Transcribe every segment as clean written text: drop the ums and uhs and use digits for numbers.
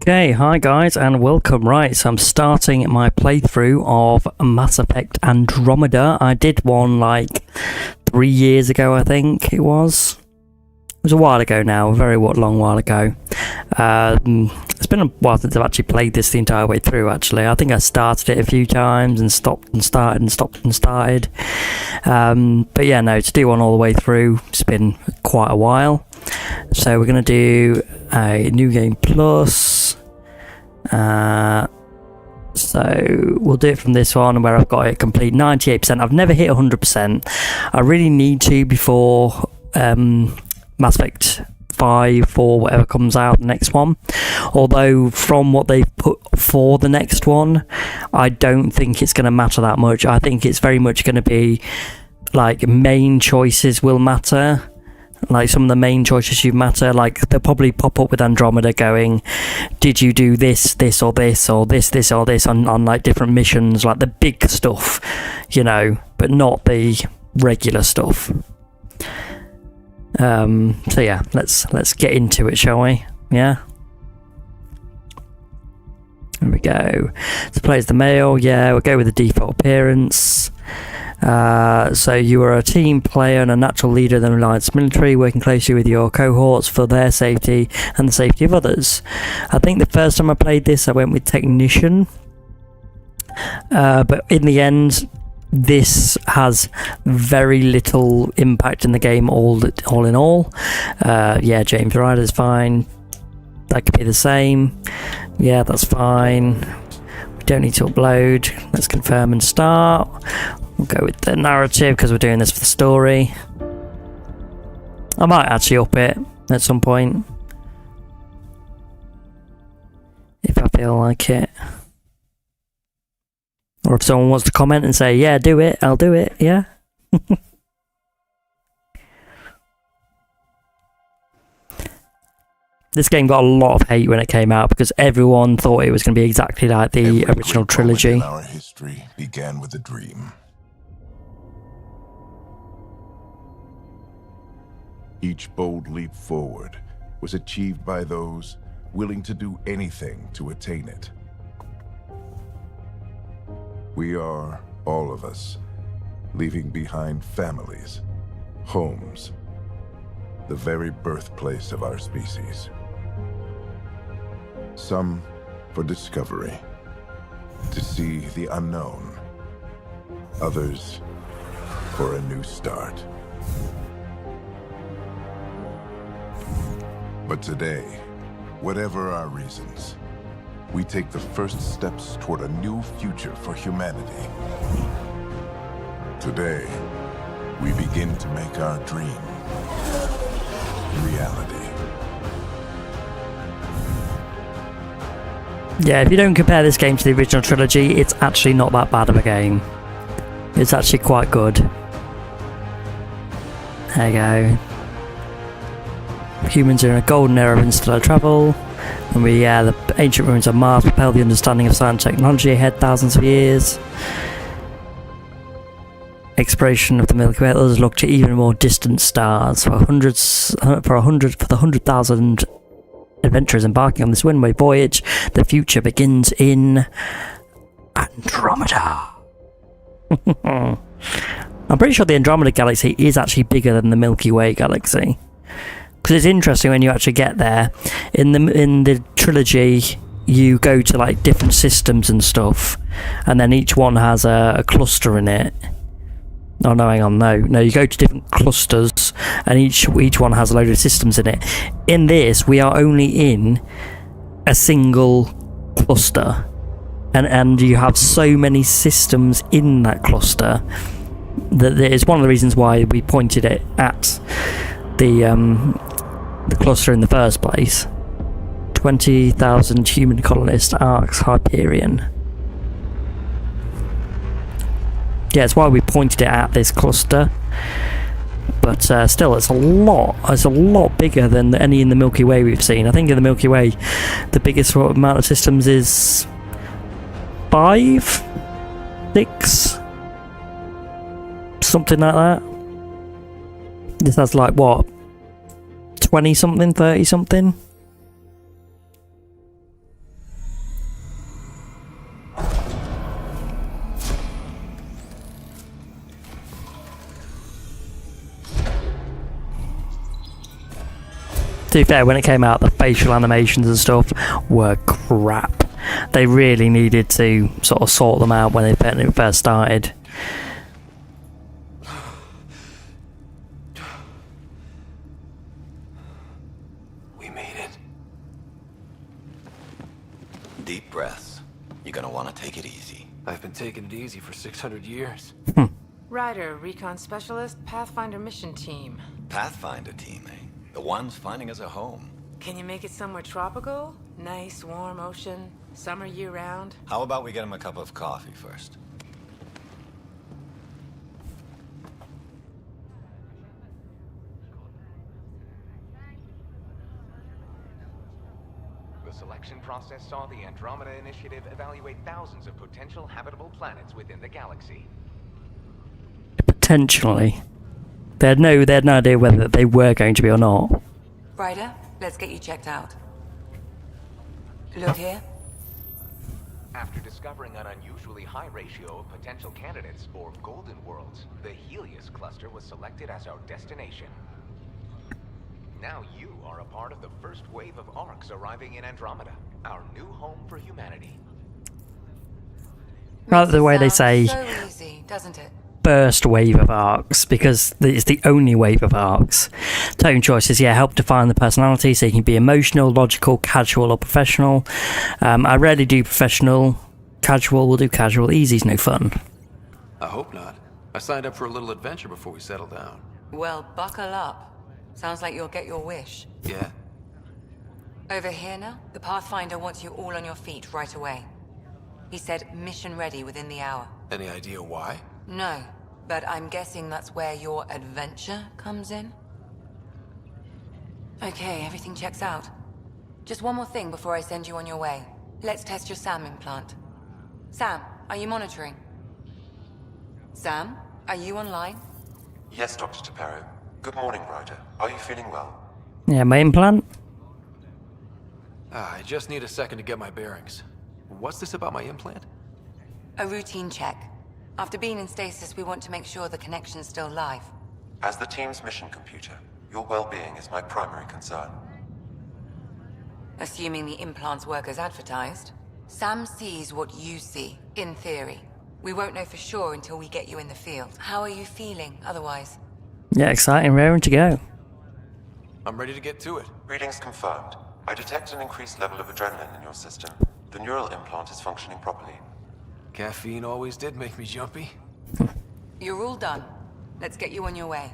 Okay, hi guys and welcome. Right, so I'm starting my playthrough of Mass Effect Andromeda. I did one like 3 years ago, I think it was. It was a while ago now, a very long while ago. It's been a while since I've actually played this the entire way through, actually. I think I started it a few times and stopped and started and stopped and started. But yeah, no, to do one all the way through, it's been quite a while. So we're going to do a New Game Plus. So we'll do it from this one where I've got it complete 98%. I've never hit 100%. I really need to before Mass Effect 5 or whatever comes out, the next one. Although from what they've put for the next one, I don't think it's going to matter that much. I think it's very much going to be like main choices will matter. Like some of the main choices you matter, like they'll probably pop up with Andromeda going, did you do this or this or this or this on like different missions, like the big stuff, you know, but not the regular stuff. So yeah, let's get into it, shall we? Yeah. There we go. So play as the male, yeah, we'll go with the default appearance. So you are a team player and a natural leader of the Alliance military, working closely with your cohorts for their safety and the safety of others. I think the first time I played this, I went with Technician. But in the end, this has very little impact in the game all in all. Yeah, James Ryder's fine. That could be the same. Yeah, that's fine. We don't need to upload. Let's confirm and start. We'll go with the narrative because we're doing this for the story. I might actually up it at some point if I feel like it. Or if someone wants to comment and say, yeah, do it, I'll do it, yeah? This game got a lot of hate when it came out because everyone thought it was going to be exactly like the original trilogy. In our history began with a dream. Each bold leap forward was achieved by those willing to do anything to attain it. We are, all of us, leaving behind families, homes, the very birthplace of our species. Some for discovery, to see the unknown. Others for a new start. But today, whatever our reasons, we take the first steps toward a new future for humanity. Today, we begin to make our dream reality. Yeah, if you don't compare this game to the original trilogy, it's actually not that bad of a game. It's actually quite good. There you go. Humans are in a golden era of interstellar travel. And the ancient ruins of Mars propel the understanding of science and technology ahead thousands of years. Exploration of the Milky Way. Others look to even more distant stars. For the 100,000 adventurers embarking on this one-way voyage, the future begins in Andromeda. I'm pretty sure the Andromeda galaxy is actually bigger than the Milky Way galaxy. Because it's interesting when you actually get there. In the trilogy, you go to like different systems and stuff, and then each one has a cluster in it. Oh no, hang on, no, you go to different clusters, and each one has a load of systems in it. In this, we are only in a single cluster, and you have so many systems in that cluster that it's one of the reasons why we pointed it at the cluster in the first place. 20,000 human colonist arcs Hyperion. Yeah, it's why we pointed it at this cluster. But still, it's a lot bigger than any in the Milky Way we've seen. I think in the Milky Way, the biggest amount of systems is 5, 6, something like that. This has like what, 20 something, 30 something. To be fair, when it came out, the facial animations and stuff were crap. They really needed to sort of sort them out when it first started. We made it. Deep breaths. You're gonna want to take it easy. I've been taking it easy for 600 years. Ryder, recon specialist, Pathfinder mission team. Pathfinder team, eh? The ones finding us a home. Can you make it somewhere tropical? Nice, warm ocean, summer year-round? How about we get him a cup of coffee first? The selection process saw the Andromeda Initiative evaluate thousands of potential habitable planets within the galaxy. Potentially. They had no idea whether they were going to be or not. Ryder, let's get you checked out. Look here. After discovering an unusually high ratio of potential candidates, or golden worlds, the Helios cluster was selected as our destination. Now you are a part of the first wave of arcs arriving in Andromeda, our new home for humanity. Rather the way they say So easy, doesn't it? first wave of arcs, because it's the only wave of arcs. Tone choices, help define the personality, so you can be emotional, logical, casual, or professional. I rarely do professional. Casual, we'll do casual. Easy's no fun. I hope not. I signed up for a little adventure before we settle down. Well, buckle up. Sounds like you'll get your wish. Yeah? Over here now, the Pathfinder wants you all on your feet right away. He said mission ready within the hour. Any idea why? No, but I'm guessing that's where your adventure comes in. Okay, everything checks out. Just one more thing before I send you on your way. Let's test your SAM implant. Sam, are you monitoring? Sam, are you online? Yes, Dr. Taparo. Good morning, Ryder. Are you feeling well? Yeah, my implant? I just need a second to get my bearings. What's this about my implant? A routine check. After being in stasis, we want to make sure the connection's still live. As the team's mission computer, your well-being is my primary concern. Assuming the implants work as advertised. Sam sees what you see, in theory. We won't know for sure until we get you in the field. How are you feeling otherwise? Yeah, exciting, raring to go. I'm ready to get to it. Readings confirmed. I detect an increased level of adrenaline in your system. The neural implant is functioning properly. Caffeine always did make me jumpy. You're all done. Let's get you on your way.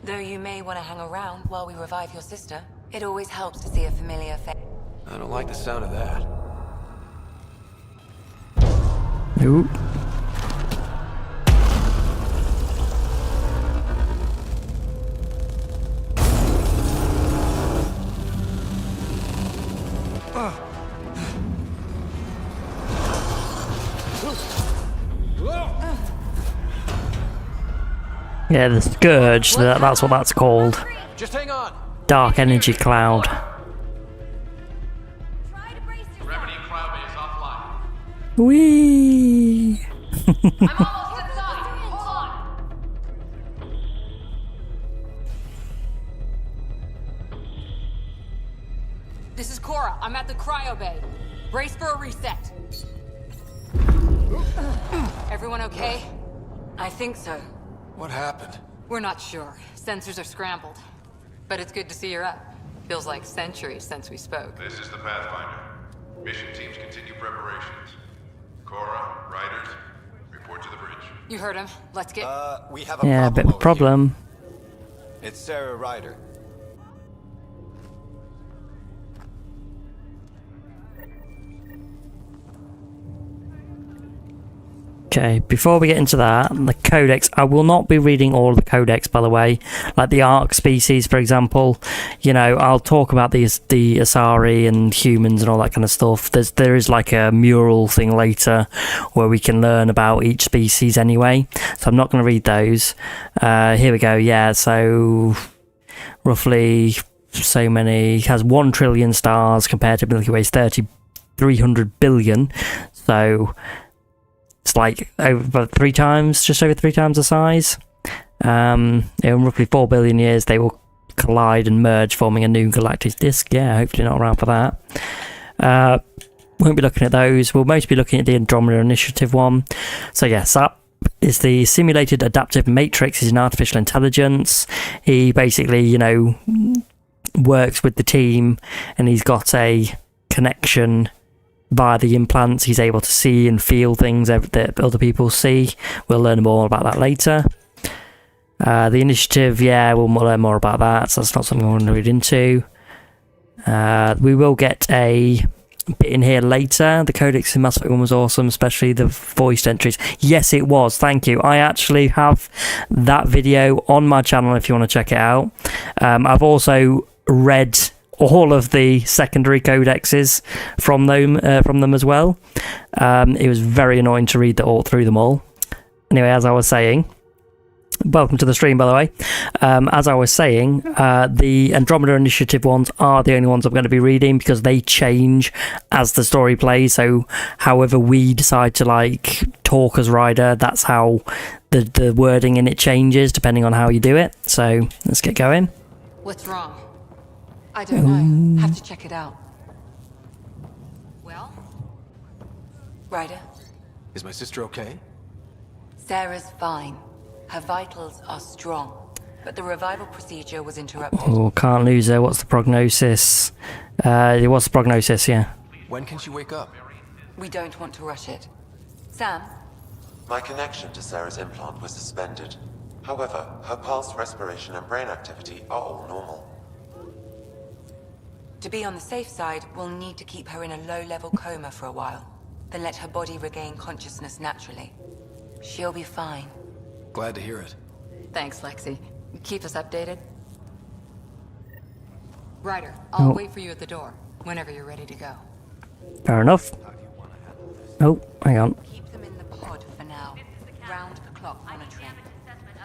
Though you may want to hang around while we revive your sister, it always helps to see a familiar face. I don't like the sound of that. Ooh. Yeah, the Scourge, that's what that's called. Just hang on! Dark energy cloud. Gravity cloud is offline. Whee! I'm almost inside! Hold on! This is Cora. I'm at the cryo bay. Brace for a reset. Everyone okay? I think so. What happened? We're not sure. Sensors are scrambled. But it's good to see you're up. Feels like centuries since we spoke. This is the Pathfinder. Mission teams continue preparations. Cora, Riders, report to the bridge. You heard him. Let's get... We have a Yeah, a problem bit of a over problem. here. It's Sarah Ryder. Okay, before we get into that, the codex, I will not be reading all of the codex, by the way. Like the Ark species, for example. You know, I'll talk about the Asari and humans and all that kind of stuff. There is like a mural thing later where we can learn about each species anyway. So I'm not going to read those. Here we go, yeah, so roughly so many, has 1 trillion stars compared to Milky Way's 300 billion. So... it's like over 3 times, just over 3 times the size. In roughly 4 billion years, they will collide and merge, forming a new galactic disk. Yeah, hopefully not around for that. Won't be looking at those. We'll mostly be looking at the Andromeda Initiative one. So yes, that is the simulated adaptive matrix. He's an artificial intelligence. He basically, you know, works with the team, and he's got a connection via the implants. He's able to see and feel things that other people see. We'll learn more about that later. The initiative, yeah, we'll learn more about that, so that's not something we want to read into. We will get a bit in here later. The Codex in Mass Effect 1 was awesome, especially the voiced entries. Yes, it was, thank you. I actually have that video on my channel if you want to check it out. I've also read all of the secondary codexes from them as well. It was very annoying to read through them all. Anyway, as I was saying, welcome to the stream, by the way. As I was saying, the Andromeda Initiative ones are the only ones I'm going to be reading because they change as the story plays. So however we decide to like talk as Ryder, that's how the wording in it changes depending on how you do it. So let's get going. What's wrong? I don't know. Have to check it out. Well? Ryder, Is my sister okay? Sarah's fine. Her vitals are strong, but the revival procedure was interrupted. Oh, can't lose her. What's the prognosis? What's the prognosis? Yeah. When can she wake up? We don't want to rush it. Sam? My connection to Sarah's implant was suspended. However, her pulse, respiration, and brain activity are all normal. To be on the safe side, we'll need to keep her in a low-level coma for a while, then let her body regain consciousness naturally. She'll be fine. Glad to hear it. Thanks, Lexi. Keep us updated. Ryder, I'll wait for you at the door, whenever you're ready to go. Fair enough. Oh, hang on. Keep them in the pod for now. Round the clock monitoring.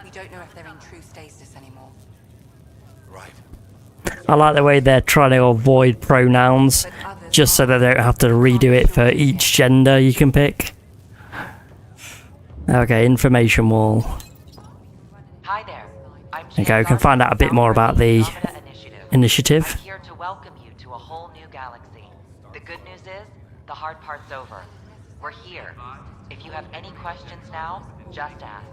We don't know if they're in true stasis anymore. Right. I like the way they're trying to avoid pronouns, just so they don't have to redo it for each gender you can pick. Okay, information wall. Hi there. There you go, we can find out a bit more about the initiative. I'm here to welcome you to a whole new galaxy. The good news is, the hard part's over. We're here. If you have any questions now, just ask.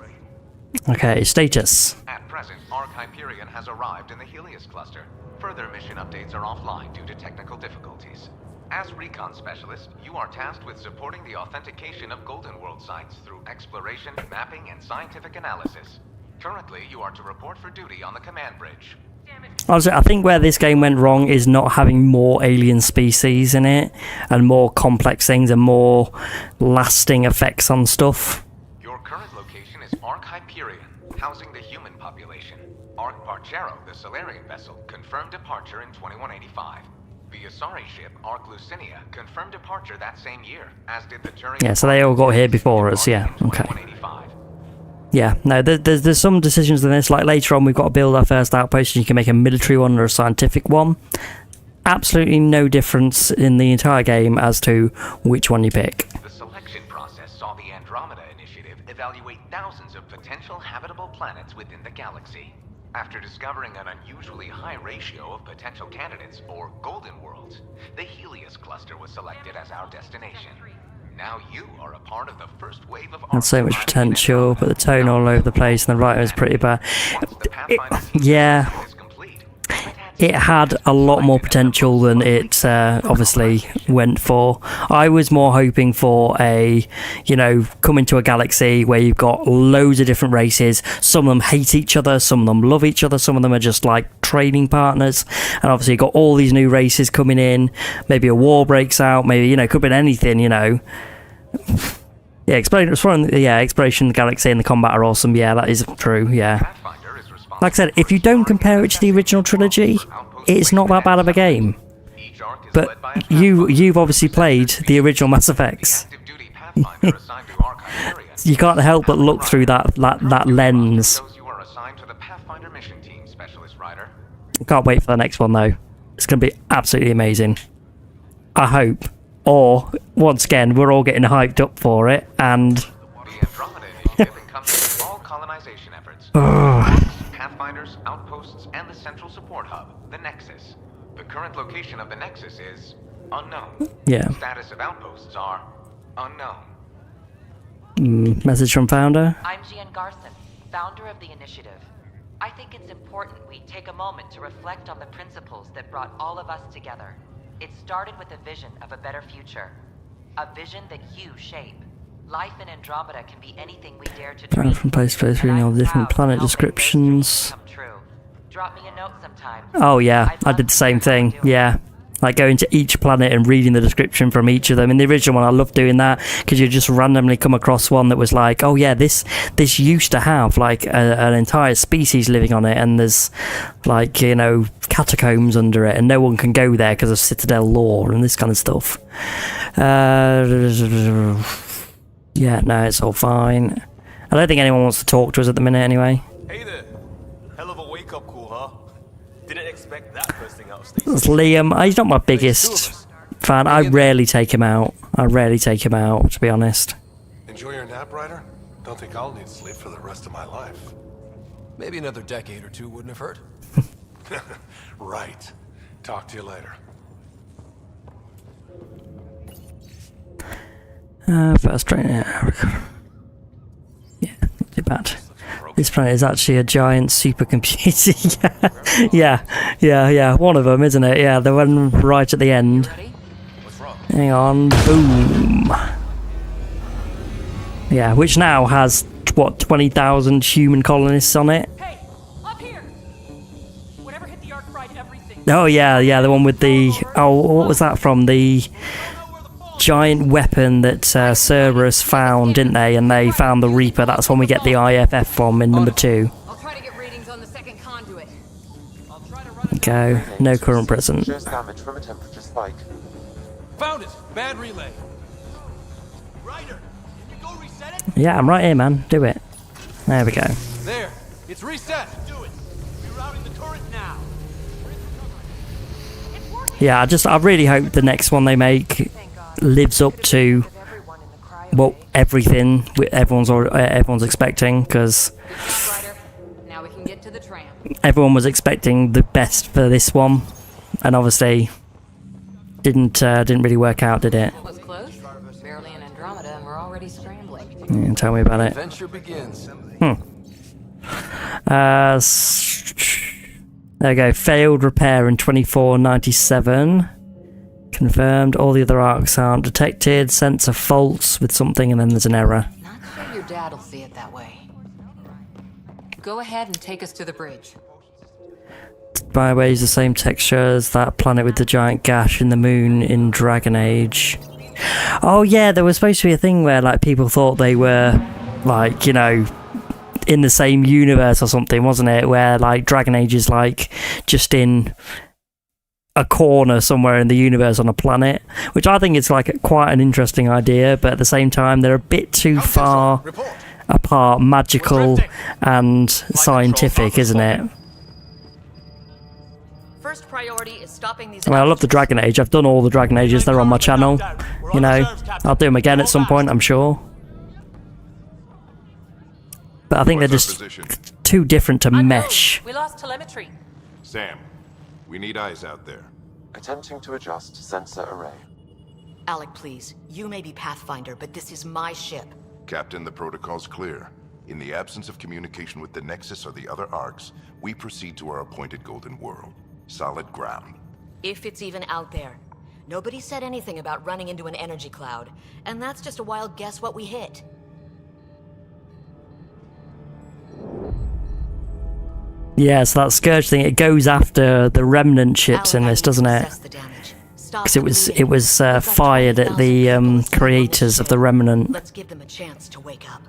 Okay, status. At present, Ark Hyperion has arrived in the Helios cluster. Further mission updates are offline due to technical difficulties. As recon specialist, you are tasked with supporting the authentication of Golden World sites through exploration, mapping, and scientific analysis. Currently, you are to report for duty on the command bridge. Honestly, I think where this game went wrong is not having more alien species in it, and more complex things, and more lasting effects on stuff. Your current location is Ark Hyperion, housing the human population. Ark Parchero, the Solarian vessel, confirmed departure in 2185. The Asari ship, Ark Lucinia, confirmed departure that same year, as did the Turian... Yeah, so they all got here before us, yeah, okay. Yeah, no, there's some decisions in this, like later on we've got to build our first outpost, and you can make a military one or a scientific one. Absolutely no difference in the entire game as to which one you pick. The selection process saw the Andromeda Initiative evaluate thousands of potential habitable planets within the galaxy. After discovering an unusually high ratio of potential candidates, or Golden Worlds, the Helios cluster was selected as our destination. Now you are a part of the first wave of... That's so much potential, but the tone all over the place and the writing was pretty bad. Yeah. It had a lot more potential than it obviously went for. I was more hoping for a, you know, come into a galaxy where you've got loads of different races. Some of them hate each other, some of them love each other, some of them are just like trading partners. And obviously you've got all these new races coming in. Maybe a war breaks out, maybe, you know, it could be anything, you know. Yeah, exploration of the galaxy and the combat are awesome. Yeah, that is true, yeah. Like I said, if you don't compare it to the original trilogy, it's not that bad of a game. But you've obviously played the original Mass Effects. You can't help but look through that lens. I can't wait for the next one though. It's going to be absolutely amazing. I hope. Or, once again, we're all getting hyped up for it, and... Pathfinders, outposts, and the central support hub, the Nexus. The current location of the Nexus is unknown. Yeah. Status of outposts are unknown. Message from founder. I'm Gian Garson, founder of the initiative. I think it's important we take a moment to reflect on the principles that brought all of us together. It started with a vision of a better future. A vision that you shape. Life in Andromeda can be anything we dare to dream. From place to place, reading all the different planet descriptions. Drop me a note sometime. Oh yeah, I did the same thing. Yeah. Like going to each planet and reading the description from each of them. In the original one, I loved doing that because you just randomly come across one that was like, oh yeah, this used to have like an entire species living on it, and there's like, you know, catacombs under it, and no one can go there because of Citadel lore and this kind of stuff. Yeah, no, it's all fine. I don't think anyone wants to talk to us at the minute anyway. Hey there. Hell of a wake-up call, huh? Didn't expect that first thing out of station. It's Liam. He's not my biggest fan. I rarely take him out. To be honest. Enjoy your nap, Ryder? Don't think I'll need sleep for the rest of my life. Maybe another decade or two wouldn't have hurt. Right. Talk to you later. First train. Yeah, not too bad. This planet is actually a giant supercomputer. Yeah. One of them, isn't it? Yeah, the one right at the end. Hang on. Boom. Yeah, which now has, what, 20,000 human colonists on it? Hey, up here. Whatever hit the arc fried everything. Oh, yeah, the one with the... Oh, what was that from? The giant weapon that Cerberus found, didn't they? And they found the Reaper. That's when we get the IFF from in number 2. I'll try to get readings on the second conduit. Go. No current present. Shows damage from a temperature spike. Found it. Bad relay. Ryder, can you go reset it? Yeah, I'm right here, man. Do it. There we go. There. It's reset. Do it. Rerouting the turret now. Yeah, I really hope the next one they make lives up to everyone's expecting, because Now we can get to the tram. everyone was expecting the best for this one, and obviously didn't really work out, did it? Was close. Barely in Andromeda, and we're already scrambling. Yeah, tell me about it. Adventure begins. There we go. Failed repair in 2497. Confirmed. All the other arcs aren't detected. Sensor faults with something, and then there's an error. Not sure your dad'll see it that way. Go ahead and take us to the bridge. Byways the same texture as that planet with the giant gash in the moon in Dragon Age. Oh yeah, there was supposed to be a thing where like people thought they were like, you know, in the same universe or something, wasn't it? Where like Dragon Age is like just in a corner somewhere in the universe on a planet, which I think is like quite an interesting idea, but at the same time they're a bit too far apart, magical and scientific, isn't it? First priority is stopping these. I mean, I love the Dragon Age. I've done all the Dragon Ages. They're on my channel. You know, I'll do them again at some point, I'm sure. But I think they're just too different to mesh. We lost telemetry. Sam, we need eyes out there. Attempting to adjust sensor array. Alec, please. You may be Pathfinder, but this is my ship. Captain, the protocol's clear. In the absence of communication with the Nexus or the other arcs, we proceed to our appointed Golden World. Solid ground. If it's even out there. Nobody said anything about running into an energy cloud, and that's just a wild guess what we hit. Yeah, so that Scourge thing, it goes after the remnant ships in this, doesn't it? Because it was fired at the creators of the remnant. Let's give them a chance to wake up.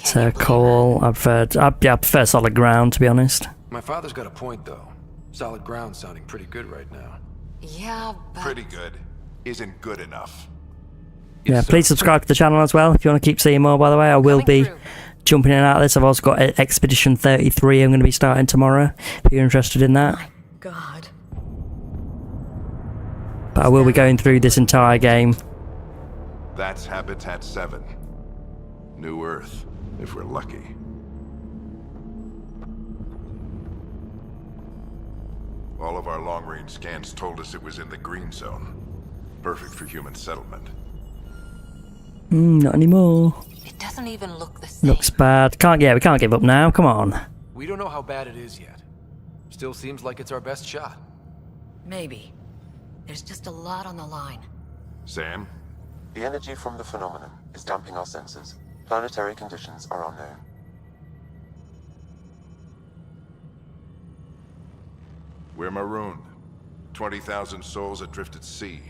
So cool. I prefer solid ground, to be honest. My father's got a point, though. Solid ground sounding pretty good right now. Yeah, but... Pretty good isn't good enough. Yeah, please subscribe to the channel as well if you want to keep seeing more, by the way. I will be jumping in and out of this. I've also got Expedition 33 I'm going to be starting tomorrow, if you're interested in that. God. But I will be going through this entire game. That's Habitat 7. New Earth, if we're lucky. All of our long-range scans told us it was in the green zone. Perfect for human settlement. Not anymore. It doesn't even look the same. Looks bad. We can't give up now. Come on. We don't know how bad it is yet. Still seems like it's our best shot. Maybe. There's just a lot on the line. Sam? The energy from the phenomenon is damping our senses. Planetary conditions are unknown. We're marooned. 20,000 souls adrift at sea.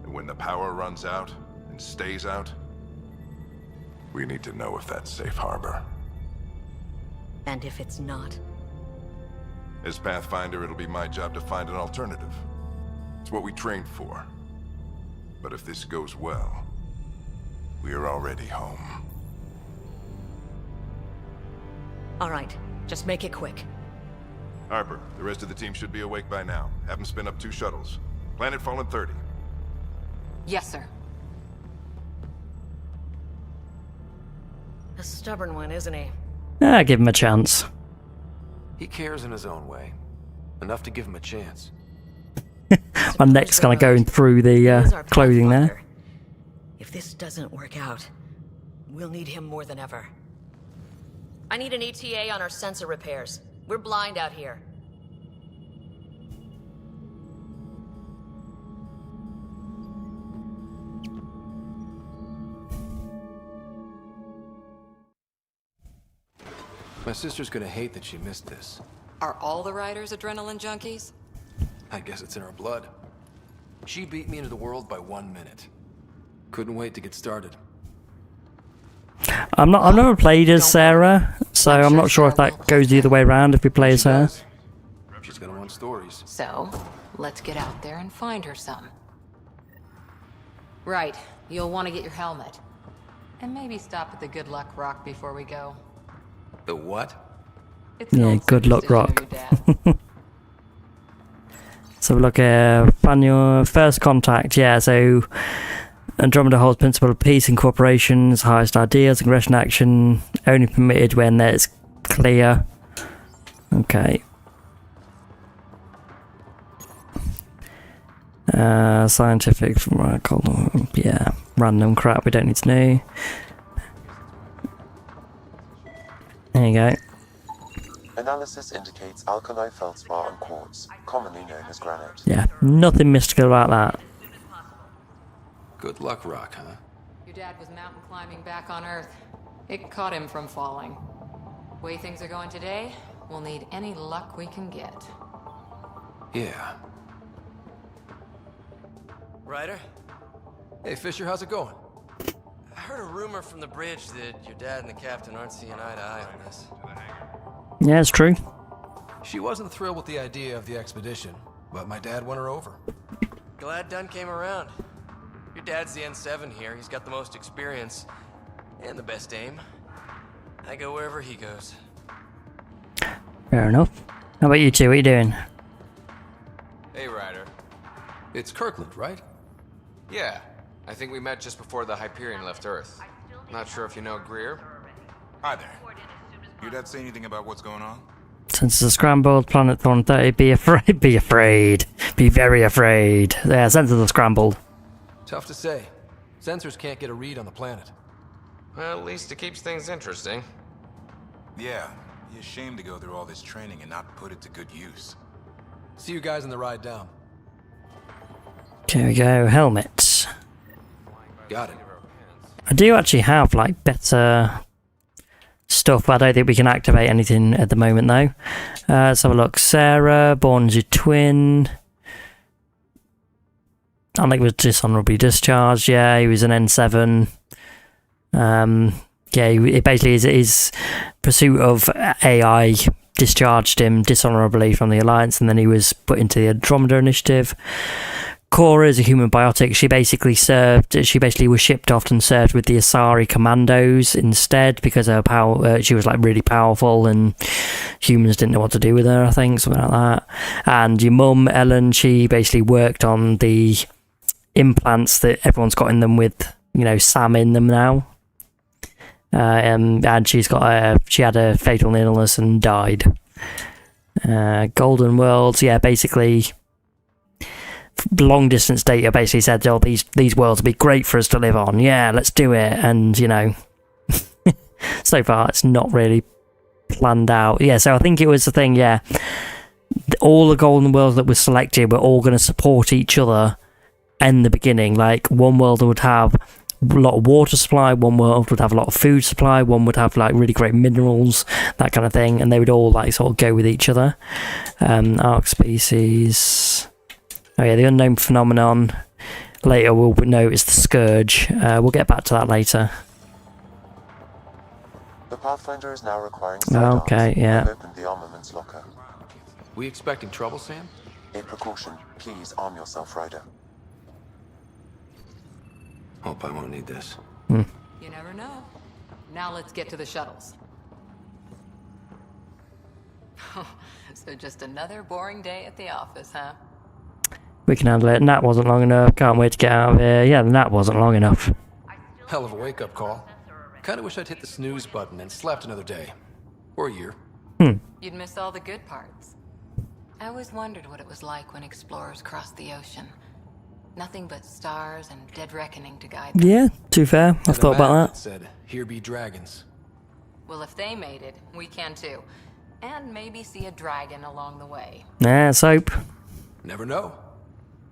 And when the power runs out, and stays out, we need to know if that's safe harbor. And if it's not? As Pathfinder, it'll be my job to find an alternative. It's what we trained for. But if this goes well, we are already home. All right, just make it quick. Harper, the rest of the team should be awake by now. Have them spin up 2 shuttles. Planet Fallen 30. Yes, sir. A stubborn one, isn't he? Give him a chance. He cares in his own way. Enough to give him a chance. My neck's kind of going through the clothing there. If this doesn't work out, we'll need him more than ever. I need an ETA on our sensor repairs. We're blind out here. My sister's gonna hate that she missed this. Are all the riders adrenaline junkies? I guess it's in her blood. She beat me into the world by 1 minute. Couldn't wait to get started. I've never played as Sarah, so I'm not sure if that goes the other way around if we play as her. She's gonna want stories. So, let's get out there and find her some. Right, you'll want to get your helmet. And maybe stop at the Good Luck Rock before we go. The what? It's an Yeah, old Good Luck superstition of Rock. your dad. So look at your first contact. Yeah, so Andromeda holds principle of peace and cooperation as highest ideals. Aggression action only permitted when it's clear. Okay. Scientific, yeah, random crap we don't need to know. There you go. Analysis indicates alkali feldspar and quartz, commonly known as granite. Yeah, nothing mystical about that. Good Luck Rock, huh? Your dad was mountain climbing back on Earth. It caught him from falling. Way things are going today, we'll need any luck we can get. Yeah. Ryder? Hey, Fisher, how's it going? I heard a rumor from the bridge that your dad and the captain aren't seeing eye to eye on this. Yeah, it's true. She wasn't thrilled with the idea of the expedition, but my dad won her over. Glad Dunn came around. Your dad's the N7 here. He's got the most experience and the best aim. I go wherever he goes. Fair enough. How about you two? What are you doing? Hey, Ryder. It's Kirkland, right? Yeah, I think we met just before the Hyperion left Earth. Not sure if you know Greer. Hi there. Your dad say anything about what's going on? Since the scrambled planet Thorn 30, be afraid, be afraid. Be very afraid. Yeah, sensors are scrambled. Tough to say. Sensors can't get a read on the planet. Well, at least it keeps things interesting. Yeah, be ashamed to go through all this training and not put it to good use. See you guys on the ride down. Okay, we go. Helmets. Got it. I do actually have, like, better stuff, but I don't think we can activate anything at the moment, though. Let's have a look. Sarah, born as your twin. I think it was dishonorably discharged. Yeah, he was an N7. Yeah, it basically his pursuit of AI discharged him dishonorably from the Alliance, and then he was put into the Andromeda Initiative. Cora is a human biotic. She basically was shipped off and served with the Asari commandos instead because her power, she was like really powerful and humans didn't know what to do with her, I think, something like that. And your mum, Ellen, she basically worked on the implants that everyone's got in them with, you know, Sam in them now. And she had a fatal illness and died. Golden Worlds, yeah, basically long distance data basically said, oh, these worlds would be great for us to live on. Yeah, let's do it. And, you know, so far it's not really planned out. Yeah, so I think it was the thing, yeah. All the Golden Worlds that were selected were all going to support each other in the beginning. Like, one world would have a lot of water supply, one world would have a lot of food supply, one would have like really great minerals, that kind of thing, and they would all like sort of go with each other. Arc species. Oh yeah, the unknown phenomenon. Later we'll know it's the Scourge. We'll get back to that later. The Pathfinder is now requiring okay, yeah. Open the armaments locker. We expecting trouble, Sam? A precaution. Please arm yourself, Ryder. Hope I won't need this. You never know. Now let's get to the shuttles. So just another boring day at the office, huh? We can handle it. Nap wasn't long enough. Can't wait to get out of here. Yeah, the nap wasn't long enough. Hell of a wake-up call. Kinda wish I'd hit the snooze button and slept another day. Or a year. You'd miss all the good parts. I always wondered what it was like when explorers crossed the ocean. Nothing but stars and dead reckoning to guide them. Yeah, too fair. I've thought about that. Said, "Here be dragons." Well, if they made it, we can too. And maybe see a dragon along the way. Yeah, let's hope. Never know.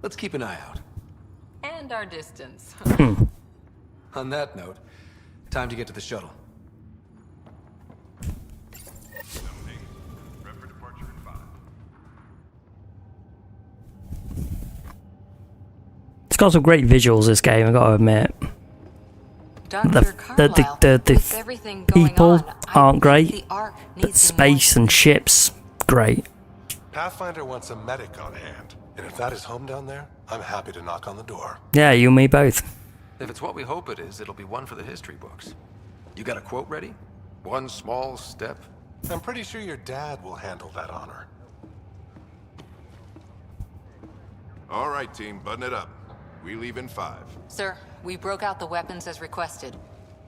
Let's keep an eye out. And our distance. On that note, time to get to the shuttle. It's got some great visuals, this game, I've got to admit. The people aren't great, but space and ships, great. Pathfinder wants a medic on hand, and if that is home down there, I'm happy to knock on the door. Yeah, you and me both. If it's what we hope it is, it'll be one for the history books. You got a quote ready? One small step? I'm pretty sure your dad will handle that honor. All right, team, button it up. We leave in 5. Sir, we broke out the weapons as requested.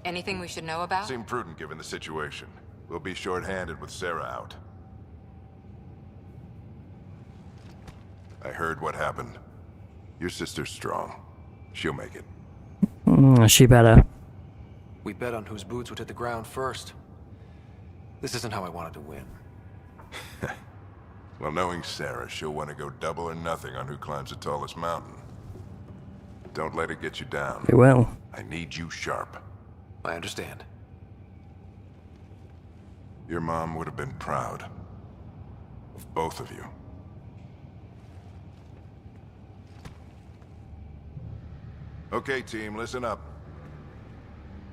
Anything we should know about? Seem prudent given the situation. We'll be short-handed with Sarah out. I heard what happened. Your sister's strong. She'll make it. She better. We bet on whose boots would hit the ground first. This isn't how I wanted to win. Well, knowing Sarah, she'll want to go double or nothing on who climbs the tallest mountain. Don't let it get you down. It will. I need you sharp. I understand. Your mom would have been proud of both of you. Okay, team, listen up.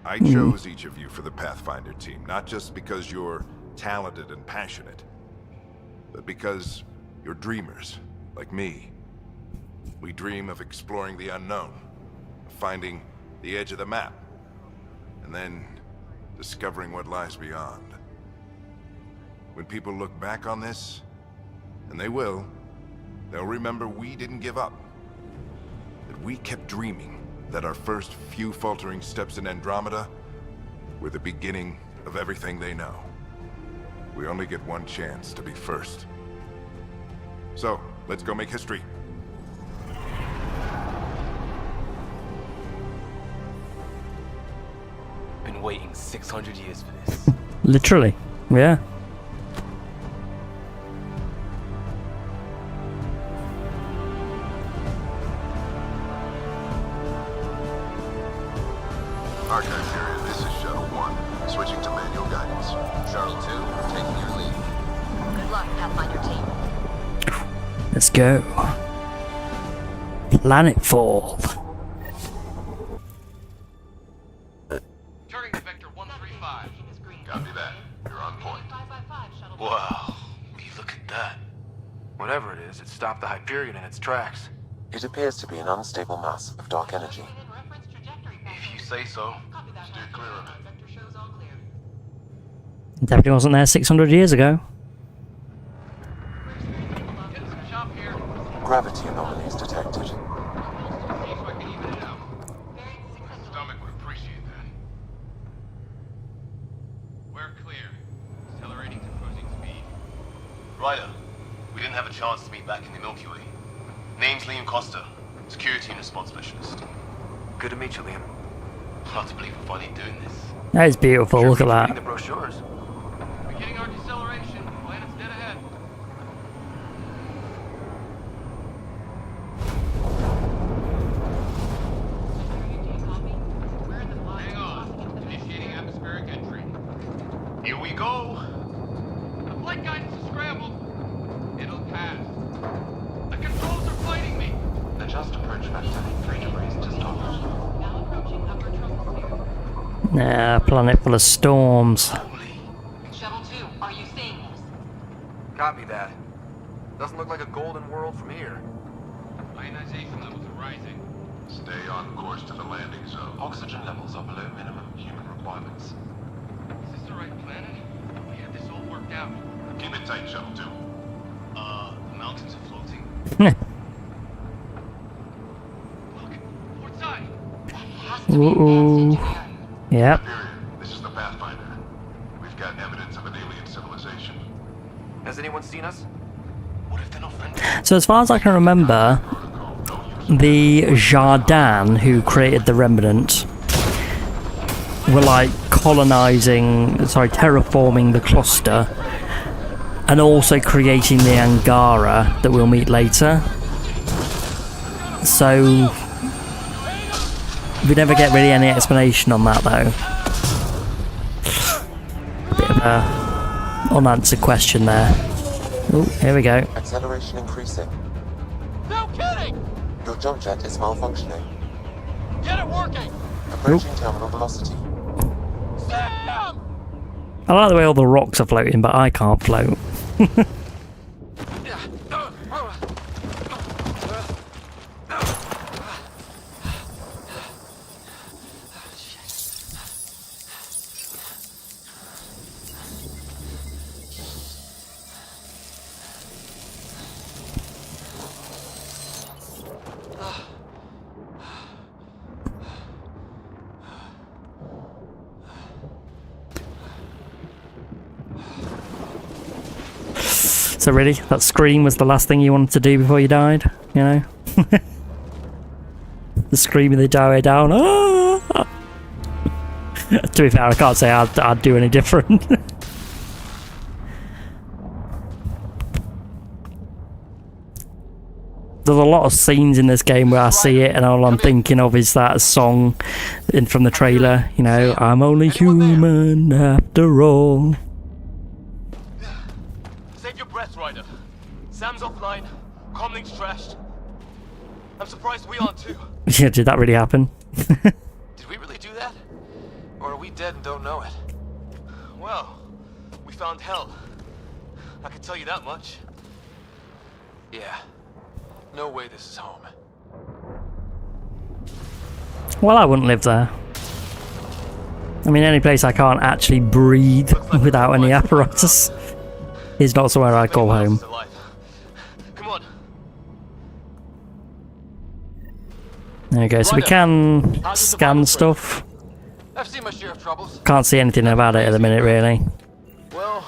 I chose each of you for the Pathfinder team, not just because you're talented and passionate, but because you're dreamers, like me. We dream of exploring the unknown, of finding the edge of the map, and then discovering what lies beyond. When people look back on this, and they will, they'll remember we didn't give up. That we kept dreaming, that our first few faltering steps in Andromeda were the beginning of everything they know. We only get one chance to be first. So, let's go make history. Been waiting 600 years for this. Literally, yeah. Archive period, this is Shuttle 1. Switching to manual guidance. Shuttle 2, taking your lead. Good luck, Pathfinder team. Let's go. Planetfall. Turning to Vector 135. Copy that. You're on point. Wow. Look at that. Whatever it is, it stopped the Hyperion in its tracks. It appears to be an unstable mass of dark energy. If you say so. Steer clear of it. Definitely wasn't there 600 years ago. Gravity anomalies detected. Stomach would appreciate that. We're clear. Accelerating to cruising speed. Ryder, didn't have a chance to meet back in the Milky Way. Name's Liam Costa, security and response specialist. Good to meet you, Liam. Hard to believe we're finally doing this. That is beautiful. Look at Reading that. the brochures. Beginning our deceleration. Planet's dead ahead. Hang on. Initiating atmospheric entry. Here we go. The flight guidance is scrambled. It'll pass. The controls are fighting me. Adjust approach factor 3 degrees to starboard. Now approaching upper troposphere. Nah, planet full of storms. Shuttle 2, are you seeing this? Copy that. Doesn't look like a golden world from here. Ionization levels are rising. Stay on course to the landing zone. Oxygen levels are below minimum human requirements. Is this the right planet? We had this all worked out. Keep it tight, Shuttle 2. The mountains are floating. Port side. Ooh. Yep. This is the Pathfinder. We've got evidence of an alien civilization. Has anyone seen us? What if they're not friendly? So as far as I can remember, the Jardin who created the Remnant were like terraforming the cluster and also creating the Angara that we'll meet later. So we never get really any explanation on that though. Bit of a unanswered question there. Oh, here we go. Acceleration increasing. No kidding! Your jump jet is malfunctioning. Get it working! Approaching terminal velocity. Sam! I like the way all the rocks are floating, but I can't float. So really, that scream was the last thing you wanted to do before you died? You know? The scream in the doorway down. Ah! To be fair, I can't say I'd do any different. There's a lot of scenes in this game where I see it and all I'm thinking of is that song from the trailer. You know, I'm only human after all. Save your breath, Ryder. Sam's offline. Comlink's trashed. I'm surprised we aren't too. Yeah, did that really happen? Did we really do that? Or are we dead and don't know it? Well, we found hell. I can tell you that much. Yeah. No way this is home. Well, I wouldn't live there. I mean, any place I can't actually breathe without any apparatus is not somewhere I'd call home. Come on. There you go, so we can scan stuff. I've seen my share of troubles. Can't see anything about it at the minute, really. Well,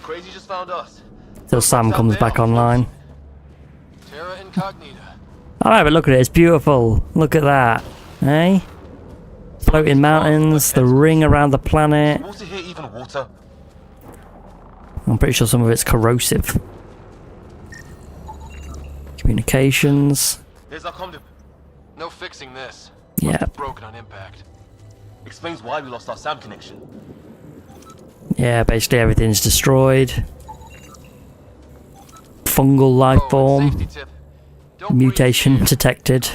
crazy just found us. Till Sam comes back online. Terra Incognita. Alright, but look at it, it's beautiful. Look at that. Eh? Floating mountains, the ring around the planet. Water here, even water. I'm pretty sure some of it's corrosive. Communications. Here's our comm. No fixing this. Yeah. Broken on impact. Explains why we lost our SAM connection. Yeah, basically everything's destroyed. Fungal life form. Mutation detected.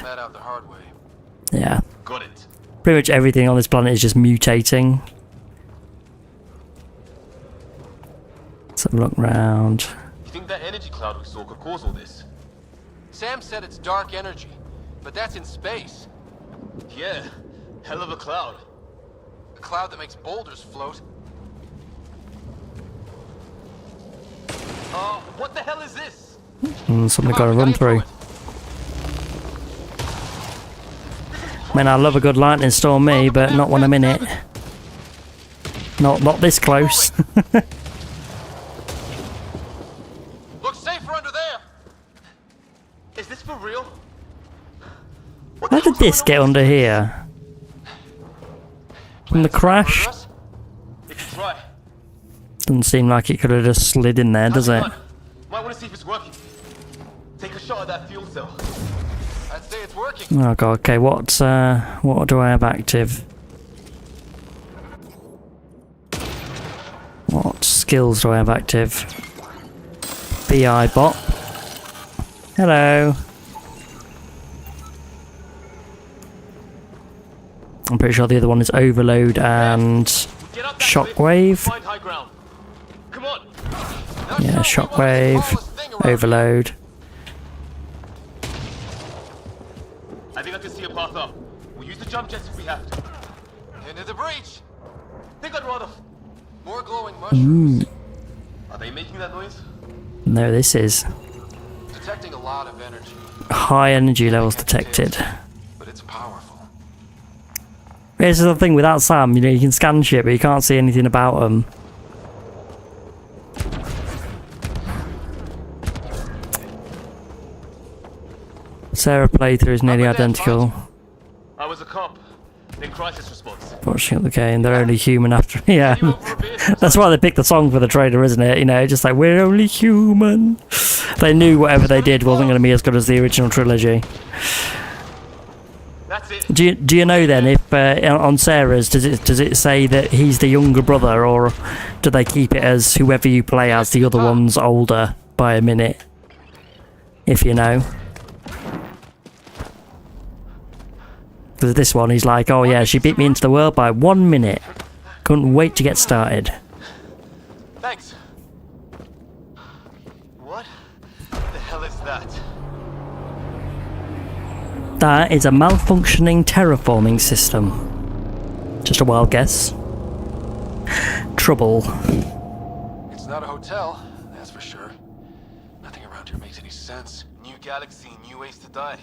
Yeah. Got it. Pretty much everything on this planet is just mutating. Let's have a look round. You think that energy cloud we saw could cause all this? Sam said it's dark energy, but that's in space. Yeah, hell of a cloud. A cloud that makes boulders float. What the hell is this? Something got to run through. I mean, I love a good lightning storm, me, but not when I'm in it. Not this close. Looks safer under there. did this get under here? From the crash? Doesn't seem like it could have just slid in there, does it? Might want to see if it's working. Take a shot at that fuel cell. I'd say it's working. Oh god, okay, what do I have active? What skills do I have active? BI bot. Hello. I'm pretty sure the other one is overload and shockwave. Yeah, shockwave, overload. I think I can see a path up. We'll use the jump jets if we have to. Into the breach. Think I'd rather more glowing mushrooms. Are they making that noise? No, this is. Detecting a lot of energy. High energy levels detected. But it's powerful. This is the thing without Sam, you know, you can scan shit, but you can't see anything about them. Sarah playthrough is nearly identical. I was a cop in crisis response. Watching the game, they're only human after. Yeah, that's why they picked the song for the trailer, isn't it? You know, just like we're only human. They knew whatever they did wasn't going to be as good as the original trilogy. Do you know then if on Sarah's does it say that he's the younger brother, or do they keep it as whoever you play as, the other one's older by a minute? If you know. Because this one, he's like, oh yeah, she beat me into the world by 1 minute. Couldn't wait to get started. Thanks. What the hell is that? That is a malfunctioning terraforming system. Just a wild guess. Trouble. It's not a hotel, that's for sure. Nothing around here makes any sense. New galaxy, new ways to die.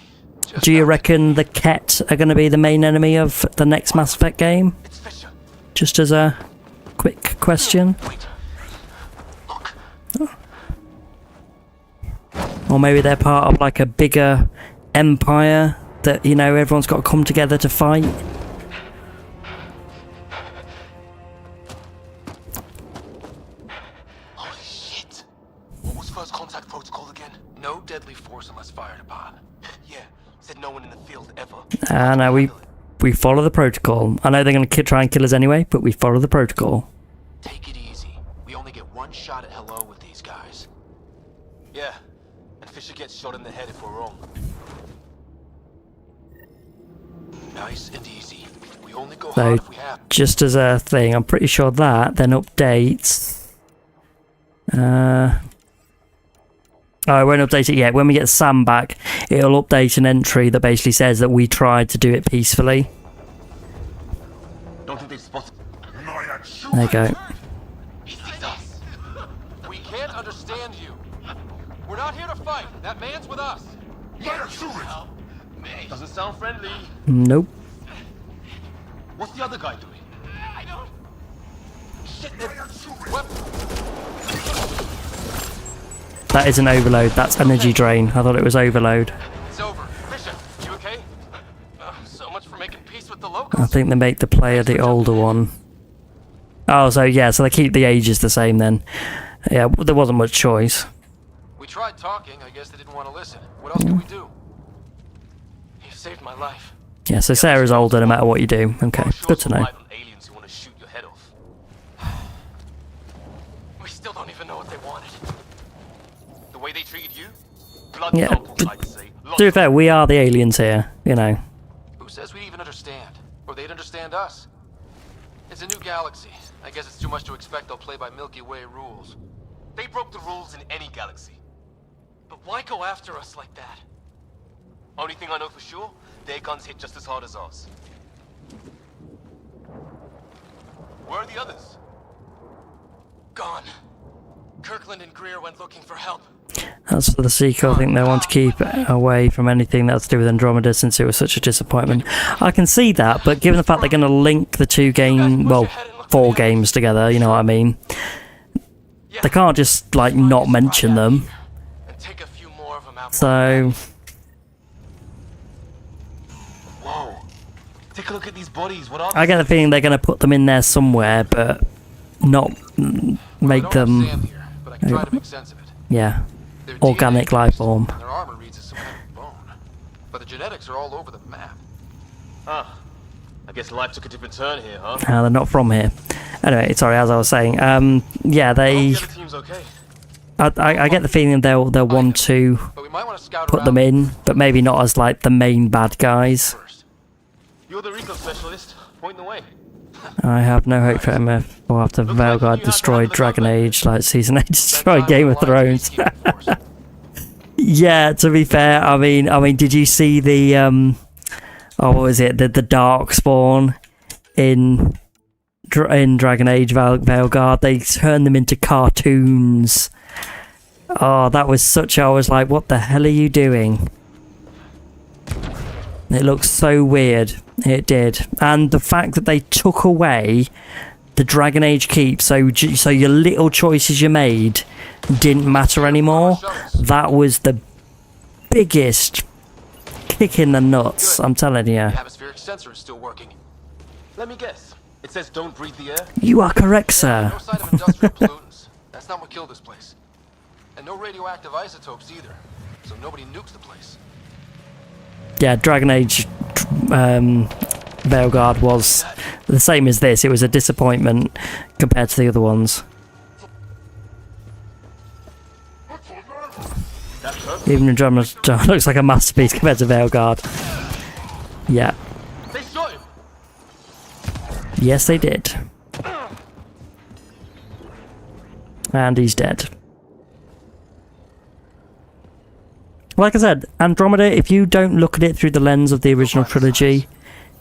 Do you reckon the Ket are going to be the main enemy of the next Mass Effect game? Just as a quick question. Oh. Or maybe they're part of like a bigger empire that, you know, everyone's got to come together to fight. Holy shit! What was first contact protocol again? No deadly force unless fired upon. Yeah, said no one in the field ever. No, we follow the protocol. I know they're going to try and kill us anyway, but we follow the protocol. Take it easy. We only get one shot at hello with these guys. Yeah, and Fisher gets shot in the head if we're wrong. Nice and easy. We only go So, hard if we have. just as a thing, I'm pretty sure that then updates. Oh, I won't update it yet. When we get Sam back, it'll update an entry that basically says that we tried to do it peacefully. Don't think they've spotted. There you go. He sees us. We can't understand you. We're not here to fight. That man's with us. Doesn't sound friendly. Nope. What's the other guy doing? I don't. Shit, That is an overload. That's energy drain. I thought it was overload. It's over. Fisher, you okay? So much for making peace with the locals. I think they make the player the older one. Oh, so yeah, so they keep the ages the same then. Yeah, there wasn't much choice. We tried talking. I guess they didn't want to listen. What else could we do? You saved my life. Yeah, so Sarah's older no matter what you do. Okay, good to know. Aliens who want to shoot your head off. We still don't even know what they wanted. The way they treated you? Blood Yeah, samples, I'd say. to be fair, we are the aliens here, you know. Who says we even understand? Or they'd understand us? It's a new galaxy. I guess it's too much to expect they'll play by Milky Way rules. They broke the rules in any galaxy. But why go after us like that? Only thing I know for sure, their guns hit just as hard as ours. Where are the others? Gone. Kirkland and Greer went looking for help. As for the sequel, I think they want to keep it away from anything that's to do with Andromeda since it was such a disappointment. I can see that, but given the fact they're going to link the 4 games together, you know what I mean? They can't just, like, not mention them. So... Whoa. Take a look at these bodies. What are I get the feeling they're going to put them in there somewhere, but not make them. Here, but I can try to make sense of it. Yeah, Their organic DNA life form. Their armor reads as some kind of bone, but the genetics are all over the map. Huh. I guess life took a different turn here, huh? They're not from here. Anyway, sorry, as I was saying, yeah, they. The other team's okay. I get the feeling they'll want to put them in, but maybe not as like the main bad guys. You're the Rico specialist. Point the way. I have no hope for MF or after Veilguard destroyed Dragon Age like Season 8 destroyed Game of Thrones. Yeah, to be fair, I mean, did you see the what was it? The dark spawn in Dragon Age Veilguard? They turned them into cartoons. Oh, that was such. I was like, what the hell are you doing? It looks so weird. It did. And the fact that they took away the Dragon Age keep, so your little choices you made didn't matter anymore, that was the biggest kick in the nuts, I'm telling you. The atmospheric sensor is still working. Let me guess. It says don't breathe the air? You are correct, sir. No sign of industrial pollutants. That's not what killed this place. And no radioactive isotopes either. So nobody nukes the place. Yeah, Dragon Age Veilguard was the same as this. It was a disappointment compared to the other ones. Even Andromeda looks like a masterpiece compared to Veilguard. Yeah. They shot him. Yes, they did. And he's dead. Like I said, Andromeda, if you don't look at it through the lens of the original trilogy,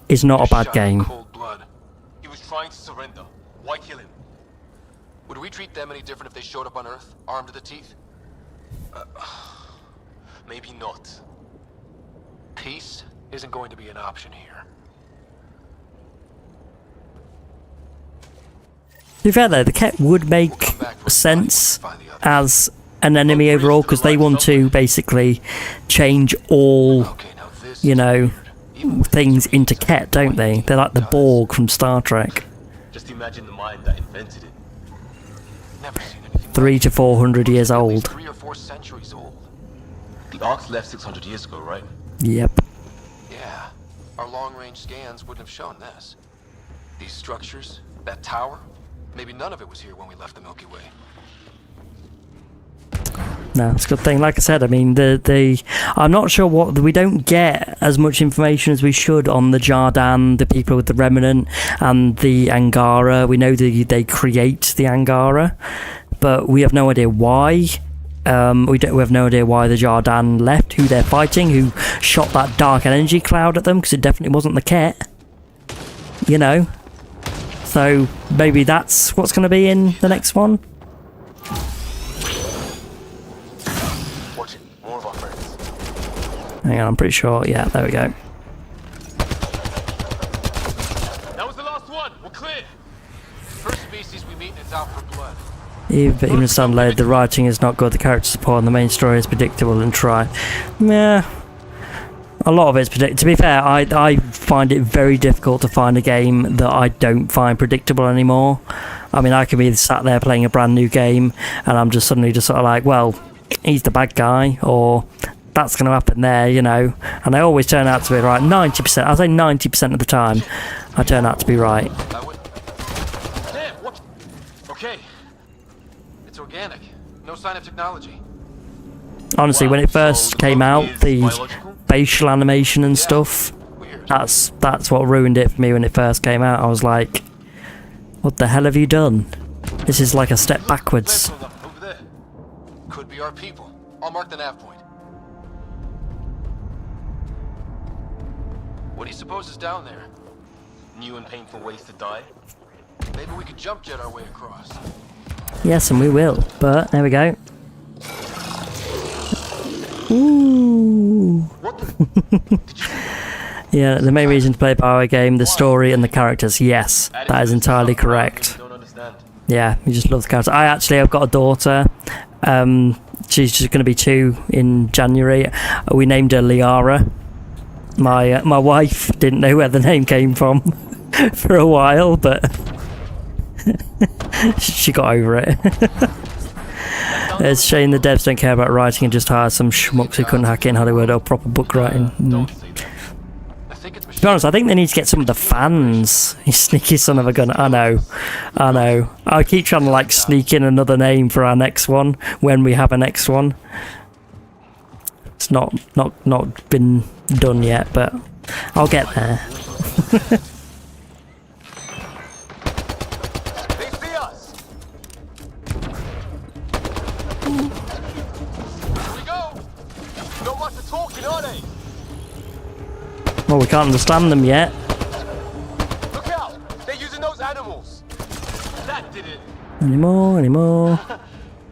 is not a bad game. Cold blood. He was trying to surrender. Why kill him? Would we treat them any different if they showed up on Earth, armed to the teeth? Maybe not. Peace isn't going to be an option here. To be fair though, the Ket would make sense as an enemy overall, because they want to basically change all, you know, things into Ket, don't they? They're like the Borg from Star Trek. Just imagine the mind that invented it. Never seen anything 300 to 400 years old. 3 or 4 centuries old. The Arks left 600 years ago, right? Yep. Yeah. Our long-range scans wouldn't have shown this. These structures, that tower, maybe none of it was here when we left the Milky Way. No, it's a good thing. Like I said, I mean, I'm not sure what we don't get as much information as we should on the Jardan, the people with the Remnant, and the Angara. We know they create the Angara, but we have no idea why. We have no idea why the Jardan left, who they're fighting, who shot that dark energy cloud at them, because it definitely wasn't the Ket. You know, so maybe that's what's going to be in the next one. Hang on, I'm pretty sure. Yeah, there we go. That was the last one. We're clear. First species we meet is out for blood. Even Sunlight, the writing is not good, the character support and the main story is predictable and try. Yeah, a lot of it's predictable. To be fair, I find it very difficult to find a game that I don't find predictable anymore. I mean, I can be sat there playing a brand new game and I'm just suddenly just sort of like, well, he's the bad guy, or that's going to happen there, you know. And I always turn out to be right. 90%, I'll say 90% of the time, I turn out to be right. Damn, what? Okay. It's organic. No sign of technology. Honestly, when it first came out, the facial animation and stuff, that's what ruined it for me when it first came out. I was like, what the hell have you done? This is like a step backwards. Over there. Could be our people. I'll mark the nav point. What do you suppose is down there? New and painful ways to die? Maybe we could jump jet our way across. Yes, and we will. But there we go. Ooh. Yeah, the main reason to play a Bioware game, the story and the characters. Yes, that is entirely correct. Yeah, you just love the characters. I've got a daughter. She's just going to be 2 in January. We named her Liara. My wife didn't know where the name came from for a while, but she got over it. It's a shame the devs don't care about writing and just hire some schmucks who couldn't hack in Hollywood or proper book writing. To be honest, I think they need to get some of the fans. You sneaky son of a gun. I know. I keep trying to like sneak in another name for our next one when we have a next one. It's not been done yet, but I'll get there. Well, we can't understand them yet. Look out! They're using those animals. That did it. Anymore?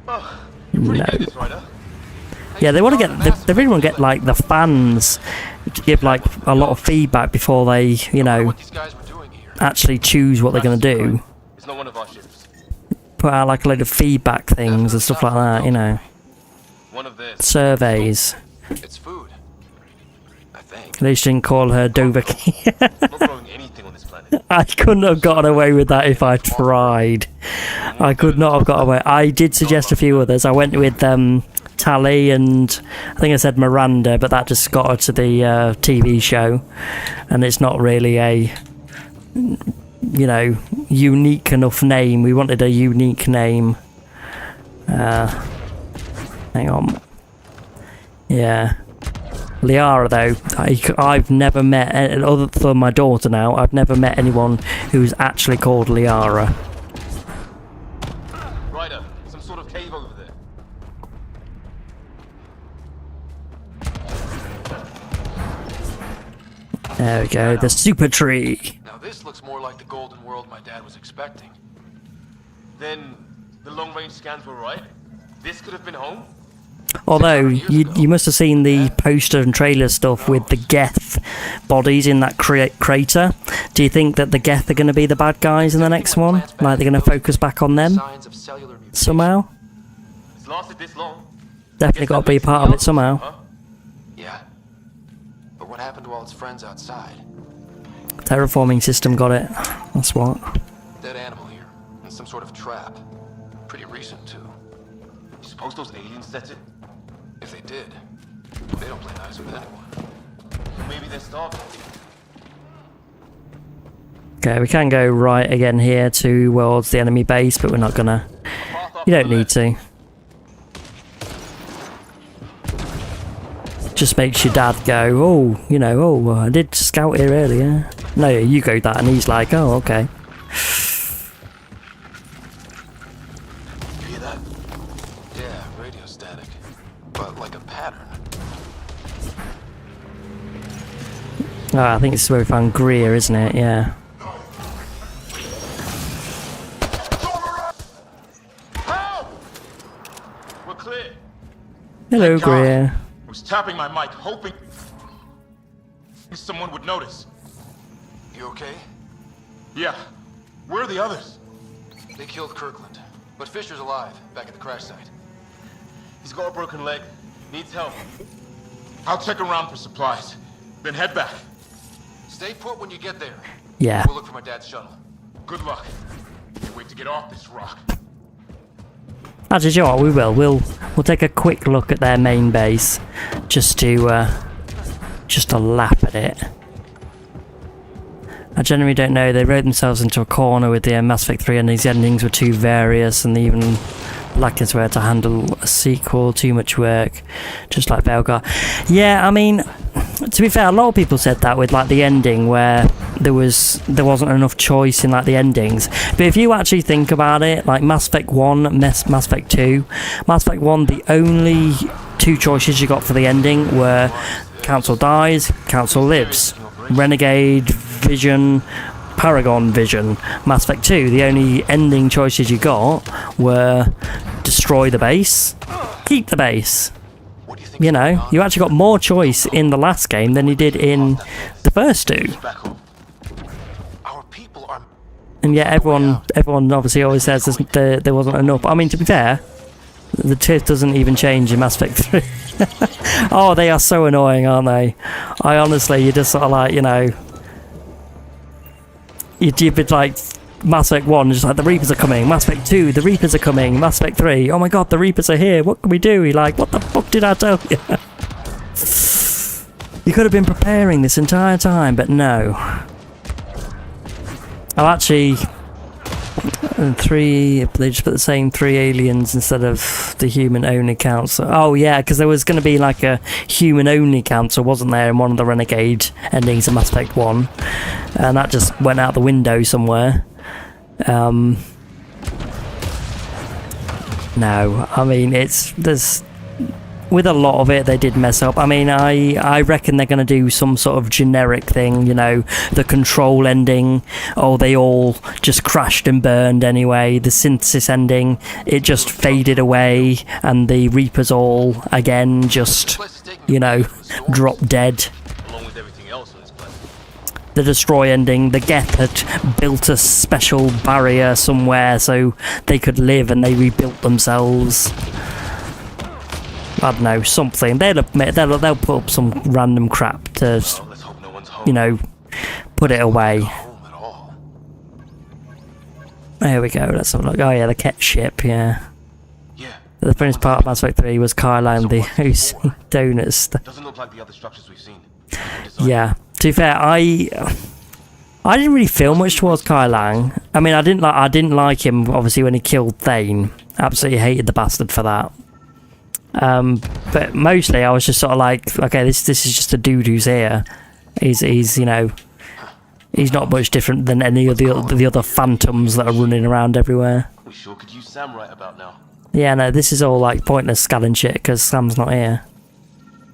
Oh, No. this, Ryder. Yeah, they want to get. They really want to get like the fans to give like a lot of feedback before they, you know, actually choose what they're going to do. It's not one of our ships. Put out like a load of feedback things and stuff like that, you know. One of theirs. Surveys. It's food. I think. At least you didn't call her Dovahkiin. Not growing anything on this planet. I couldn't have gotten away with that if I tried. I could not have got away. I did suggest a few others. I went with Tally and I think I said Miranda, but that just got her to the TV show, and it's not really a, you know, unique enough name. We wanted a unique name. Hang on. Yeah. Liara, though, I've never met, other than my daughter now, I've never met anyone who's actually called Liara. Ryder, some sort of cave over there. There we go, the super tree. Now this looks more like the golden world my dad was expecting. Then the long-range scans were right. This could have been home. Although, you must have seen the poster and trailer stuff with the Geth bodies in that crater. Do you think that the Geth are going to be the bad guys in the next one? Like, they're going to focus back on them? Somehow? It's lasted this long. Definitely got to be a part of it somehow. Yeah. But what happened to all its friends outside? Terraforming system got it. That's what. Dead animal here. And some sort of trap. Pretty recent, too. You suppose those aliens set it? If they did, they don't play nice with anyone. Maybe they're starving. Okay, we can go right again here towards the enemy base, but we're not gonna. You don't need to. Just makes your dad go, oh, you know, oh, I did scout here earlier. No, you go that, and he's like, oh, okay. You hear that? Yeah, radio static. But like a pattern. Oh, I think this is where we found Greer, isn't it? Yeah. We're clear. Hello, Greer. I was tapping my mic, hoping someone would notice. You okay? Yeah. Where are the others? They killed Kirkland. But Fisher's alive, back at the crash site. He's got a broken leg. Needs help. I'll check around for supplies. Then head back. Stay put when you get there. Yeah. We'll look for my dad's shuttle. Good luck. Can't wait to get off this rock. Actually, you know what? We will. We'll take a quick look at their main base, just to laugh at it. I generally don't know. They wrote themselves into a corner with the Mass Effect 3, and these endings were too various, and they even lacked where to handle a sequel. Too much work, just like Belgar. Yeah, I mean, to be fair, a lot of people said that with like the ending where there wasn't enough choice in like the endings. But if you actually think about it, like Mass Effect 1, Mass Effect 2, Mass Effect 1, the only two choices you got for the ending were Council dies, Council lives. Renegade, Vision, Paragon, Vision. Mass Effect 2, the only ending choices you got were destroy the base, keep the base. You know, you actually got more choice in the last game than you did in the first two. And yet everyone obviously always says there wasn't enough. I mean, to be fair, the tooth doesn't even change in Mass Effect 3. Oh, they are so annoying, aren't they? I honestly, you just sort of like, you know, you'd be like, Mass Effect 1, just like, the Reapers are coming. Mass Effect 2, the Reapers are coming. Mass Effect 3, oh my god, the Reapers are here. What can we do? You're like, what the fuck did I tell you? You could have been preparing this entire time, but no. I've actually... they just put the same 3 aliens instead of the human-only council. Oh yeah, because there was going to be like a human-only council, wasn't there, in one of the Renegade endings of Mass Effect 1. And that just went out the window somewhere. No, I mean, there's... With a lot of it, they did mess up. I mean, I reckon they're going to do some sort of generic thing, you know, the Control ending. Oh, they all just crashed and burned anyway. The Synthesis ending, it just faded away. And the Reapers all, again, just, you know, drop dead. The Destroy ending, the Geth had built a special barrier somewhere so they could live and they rebuilt themselves. I don't know, something. They'll put up some random crap to, you know, put it away. There we go, let's have a look. Oh yeah, the Ket ship, yeah. The first part of Mass Effect 3 was Kylan, the donuts. Doesn't look like the other structures we've seen. Yeah. To be fair, I didn't really feel much towards Kylan. I mean, I didn't like him, obviously, when he killed Thane. Absolutely hated the bastard for that. But mostly I was just sort of like, okay, this is just a dude who's here. He's you know, he's not much different than any of the other phantoms that are running around everywhere. We sure could use Sam right about now. Yeah, no, this is all like pointless scanning shit because Sam's not here.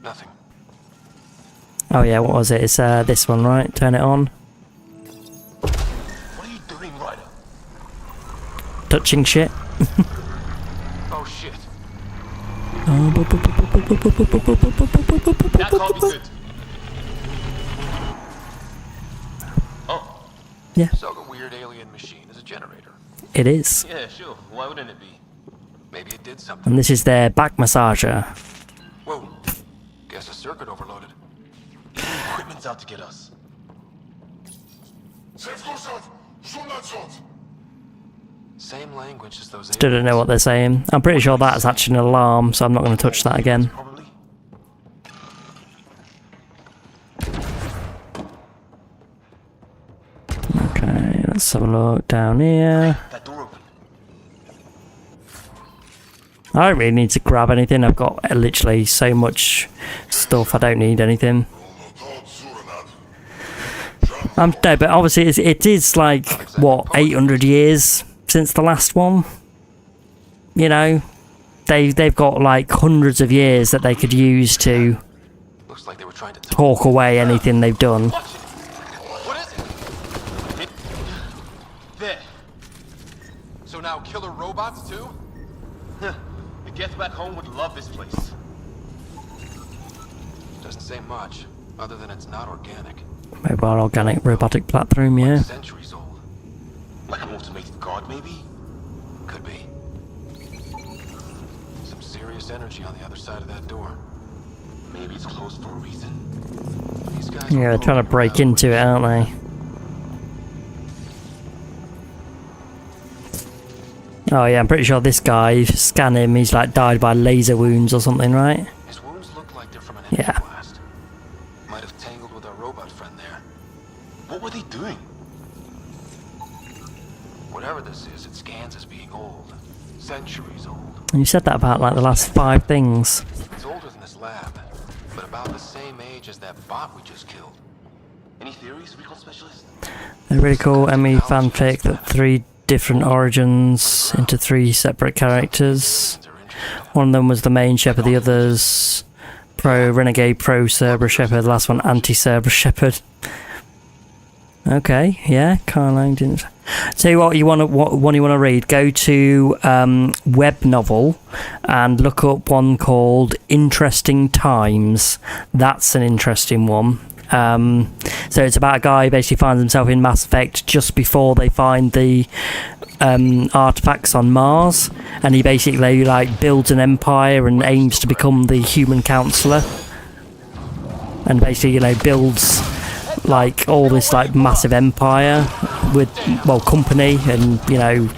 Nothing. Oh yeah, what was it? It's this one, right? Turn it on. What are you doing, Ryder? Touching shit. Oh shit. That can't be good. Oh. Yeah. So the weird alien machine is a generator. It is. Yeah, sure. Why wouldn't it be? Maybe it did something. And this is their back massager. Whoa. Guess the circuit overloaded. The equipment's out to get us. Same language as those aliens. Still don't know what they're saying. I'm pretty sure that's actually an alarm, so I'm not going to touch that again. Okay, let's have a look down here. I don't really need to grab anything. I've got literally so much stuff. I don't need anything. No, but obviously it is like, what, 800 years since the last one? You know, they've got like hundreds of years that they could use to talk away anything they've done. What is it? There. So now killer robots too? The Geth back home would love this place. Doesn't say much, other than it's not organic. Mobile organic robotic platform, yeah. Centuries old. Like an automated guard, maybe? Could be. Some serious energy on the other side of that door. Maybe it's closed for a reason. These guys Yeah, they're trying to break into it, aren't they? Oh yeah, I'm pretty sure this guy, scan him, he's like died by laser wounds or something, right? His wounds look like they're from an yeah. blast. Might have tangled with our robot friend there. What were they doing? Whatever this is, it scans as being old. Centuries old. And you said that about like the last 5 things. It's older than this lab, but about the same age as that bot we just killed. Any theories, recall specialist? A really cool ME fanfic that 3 different origins into 3 separate characters. One of them was the main Shepherd, the others pro Renegade, pro Cerberus Shepherd, the last one anti-Cerberus Shepherd. Okay, yeah, Carlang didn't. Tell you what, what one you want to read? Go to web novel and look up one called Interesting Times. That's an interesting one. So it's about a guy who basically finds himself in Mass Effect just before they find the artifacts on Mars, and he basically like builds an empire and aims to become the human counselor, and basically, you know, builds like all this like massive empire with, well, company, and you know,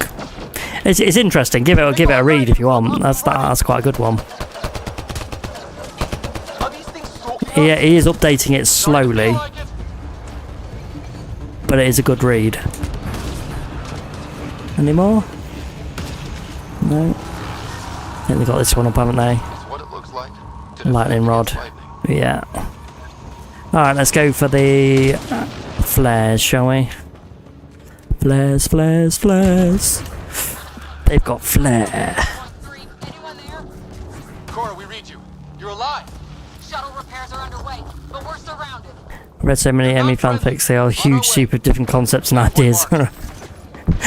it's interesting. Give it a read if you want. That's quite a good one. He is updating it slowly, but it is a good read. Any more? No. I think they've got this one up, haven't they? Lightning rod. Yeah. Alright, let's go for the flares, shall we? Flares, flares, flares. They've got flare. Cora, we read you. You're alive. Shuttle repairs are underway, but we're surrounded. Read so many Emmy fanfics, they are huge, super different concepts and ideas.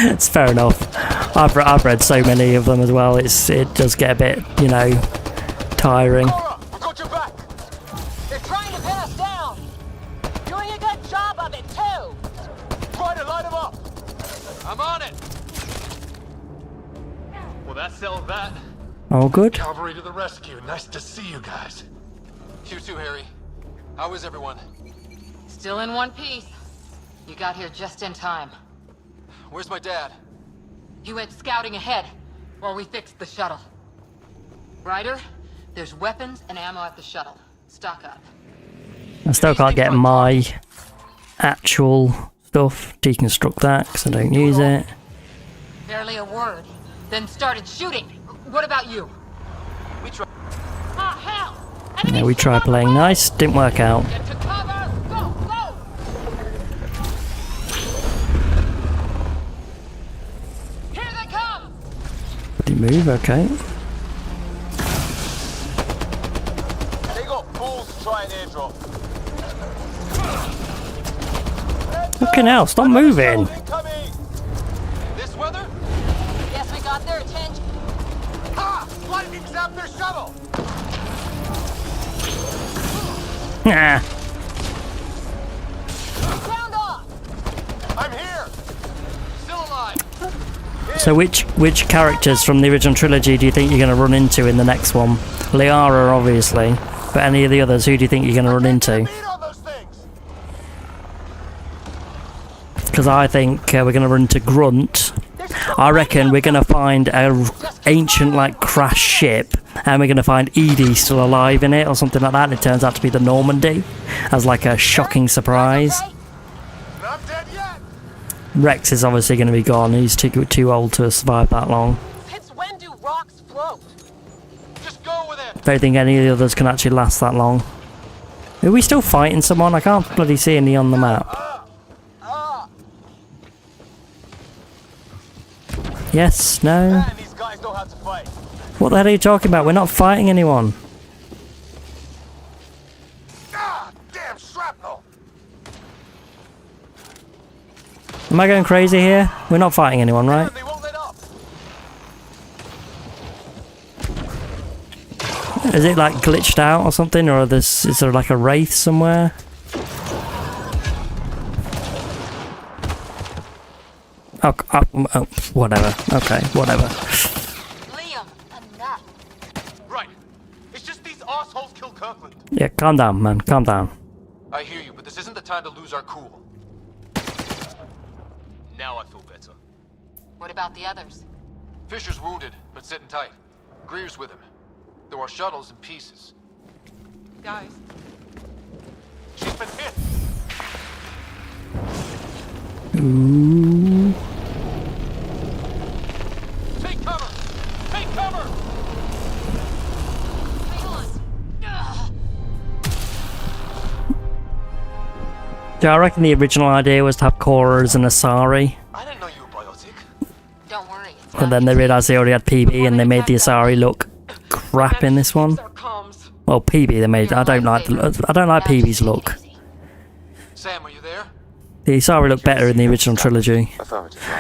It's fair enough. I've read so many of them as well. It does get a bit, you know, tiring. Cora, we got your back. They're trying to pin us down. Doing a good job of it too. Try to light them up. I'm on it. Well, that settled that. All good. Cavalry to the rescue. Nice to see you guys. You too, Harry. How is everyone? Still in one piece. You got here just in time. Where's my dad? He went scouting ahead while we fixed the shuttle. Ryder, there's weapons and ammo at the shuttle. Stock up. I still can't get my actual stuff. Deconstruct that because I don't use it. Barely a word. Then started shooting. What about you? We tried. Ah, hell! Yeah, we tried playing nice. Didn't work out. Get to cover! Go, go! Here they come! Didn't move, okay. They got fools trying airdrop. Fucking hell, stop moving! This weather? Guess we got their attention. Ha! Lightning zapped their shuttle! Nah. Ground off! I'm here! Still alive! So which characters from the original trilogy do you think you're going to run into in the next one? Liara, obviously. But any of the others, who do you think you're going to run into? Because I think we're going to run into Grunt. I reckon we're going to find a ancient like crash ship, and we're going to find Edie still alive in it or something like that, and it turns out to be the Normandy as like a shocking surprise. Rex is obviously going to be gone. He's too old to survive that long. Since when do rocks float? Just go with it. Don't think any of the others can actually last that long. Are we still fighting someone? I can't bloody see any on the map. Yes, no. Man, these guys know how to fight. What the hell are you talking about? We're not fighting anyone. Ah, damn shrapnel. Am I going crazy here? We're not fighting anyone, right? They won't let up. Is it like glitched out or something, or is there like a wraith somewhere? Oh, whatever. Okay, whatever. Liam, enough. Right. It's just these assholes kill Kirkland. Yeah, calm down, man. Calm down. I hear you, but this isn't the time to lose our cool. Now I feel better. What about the others? Fisher's wounded, but sitting tight. Greer's with him. There are shuttles in pieces. Guys. She's been hit. Ooh. Take cover! Take cover! Yeah, I reckon the original idea was to have Cora as an Asari. I didn't know you were biotic. Don't worry. And then they realised they already had PB, and they made the Asari look crap in this one. Well, PB they made. I don't like PB's look. Sam, are you there? The Asari looked better in the original trilogy.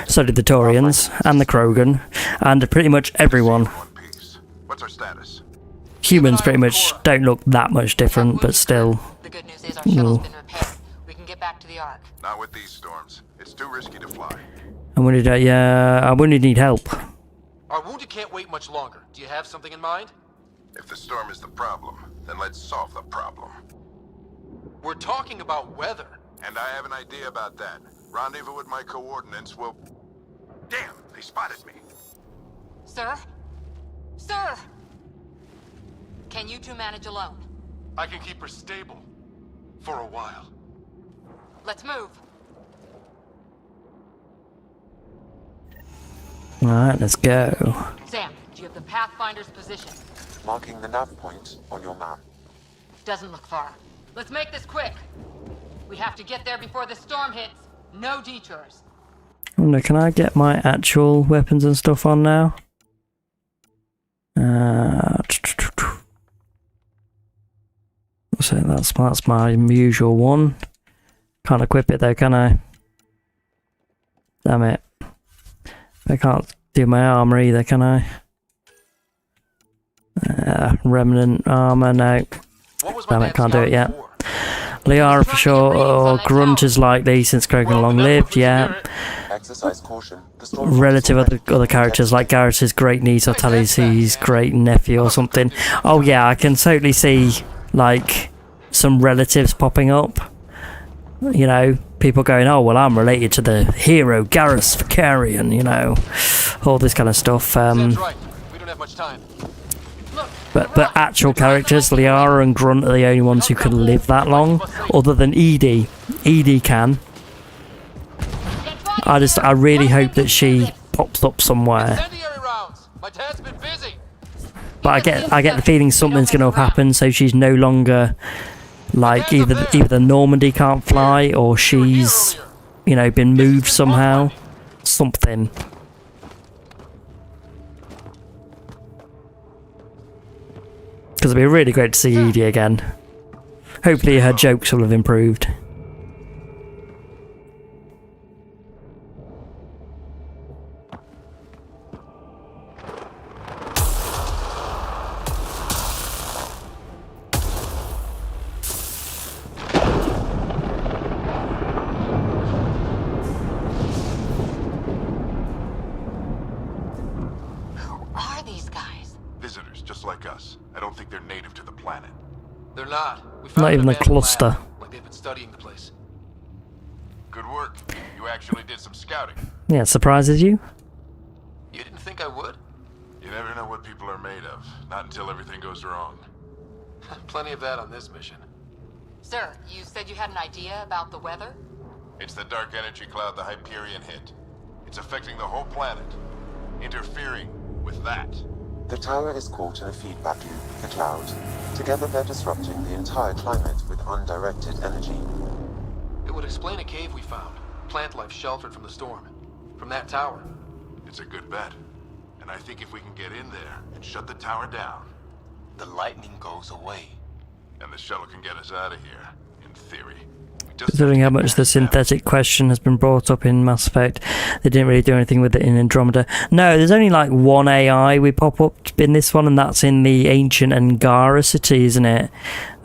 So did the Taurians, and the Krogan, and pretty much everyone. What's our status? Humans pretty much don't look that much different, but still. The good news is our shuttle's been repaired. the Ark. Not with these storms. It's too risky to fly. I'm gonna do, yeah, I'm gonna need help. Our wounded can't wait much longer. Do you have something in mind? If the storm is the problem, then let's solve the problem. We're talking about weather. And I have an idea about that. Rendezvous with my coordinates will... Damn, they spotted me. Sir? Sir! Can you two manage alone? I can keep her stable. For a while. Let's move. Alright, let's go. Sam, do you have the Pathfinder's position? Marking the nav point on your map. Doesn't look far. Let's make this quick. We have to get there before the storm hits. No detours. I wonder, can I get my actual weapons and stuff on now? So that's my usual one. Can't equip it though, can I? Damn it. I can't do my armor either, can I? Remnant armor, no. Damn it, can't do it yet. Liara for sure, or Grunt is likely since Krogan long lived, yeah. Exercise caution. Relative other characters like Garrus's great niece or Talisi's great nephew or something. Oh yeah, I can totally see like some relatives popping up. You know, people going, oh well, I'm related to the hero Garrus Vicarian, you know, all this kind of stuff. Sam's right. We don't have much time. But actual characters, Liara and Grunt are the only ones who can live that long, other than Edie. Edie can. I really hope that she pops up somewhere. But I get the feeling something's going to happen, so she's no longer like either Normandy can't fly or she's, you know, been moved somehow. Something. Because it'd be really great to see Edie again. Hopefully her jokes will have improved. Not even a cluster. Like they've been studying the place. Good work. You actually did some scouting. Yeah, it surprises you? You didn't think I would? You never know what people are made of. Not until everything goes wrong. Plenty of that on this mission. Sir, you said you had an idea about the weather? It's the dark energy cloud the Hyperion hit. It's affecting the whole planet. Interfering with that. The tower is caught in a feedback loop, the cloud. Together they're disrupting the entire climate with undirected energy. It would explain a cave we found. Plant life sheltered from the storm. From that tower. It's a good bet. And I think if we can get in there and shut the tower down... the lightning goes away. And the shuttle can get us out of here, in theory. Considering how much the synthetic question has been brought up in Mass Effect, they didn't really do anything with it in Andromeda. No, there's only like one AI we pop up in this one, and that's in the ancient Angara city, isn't it?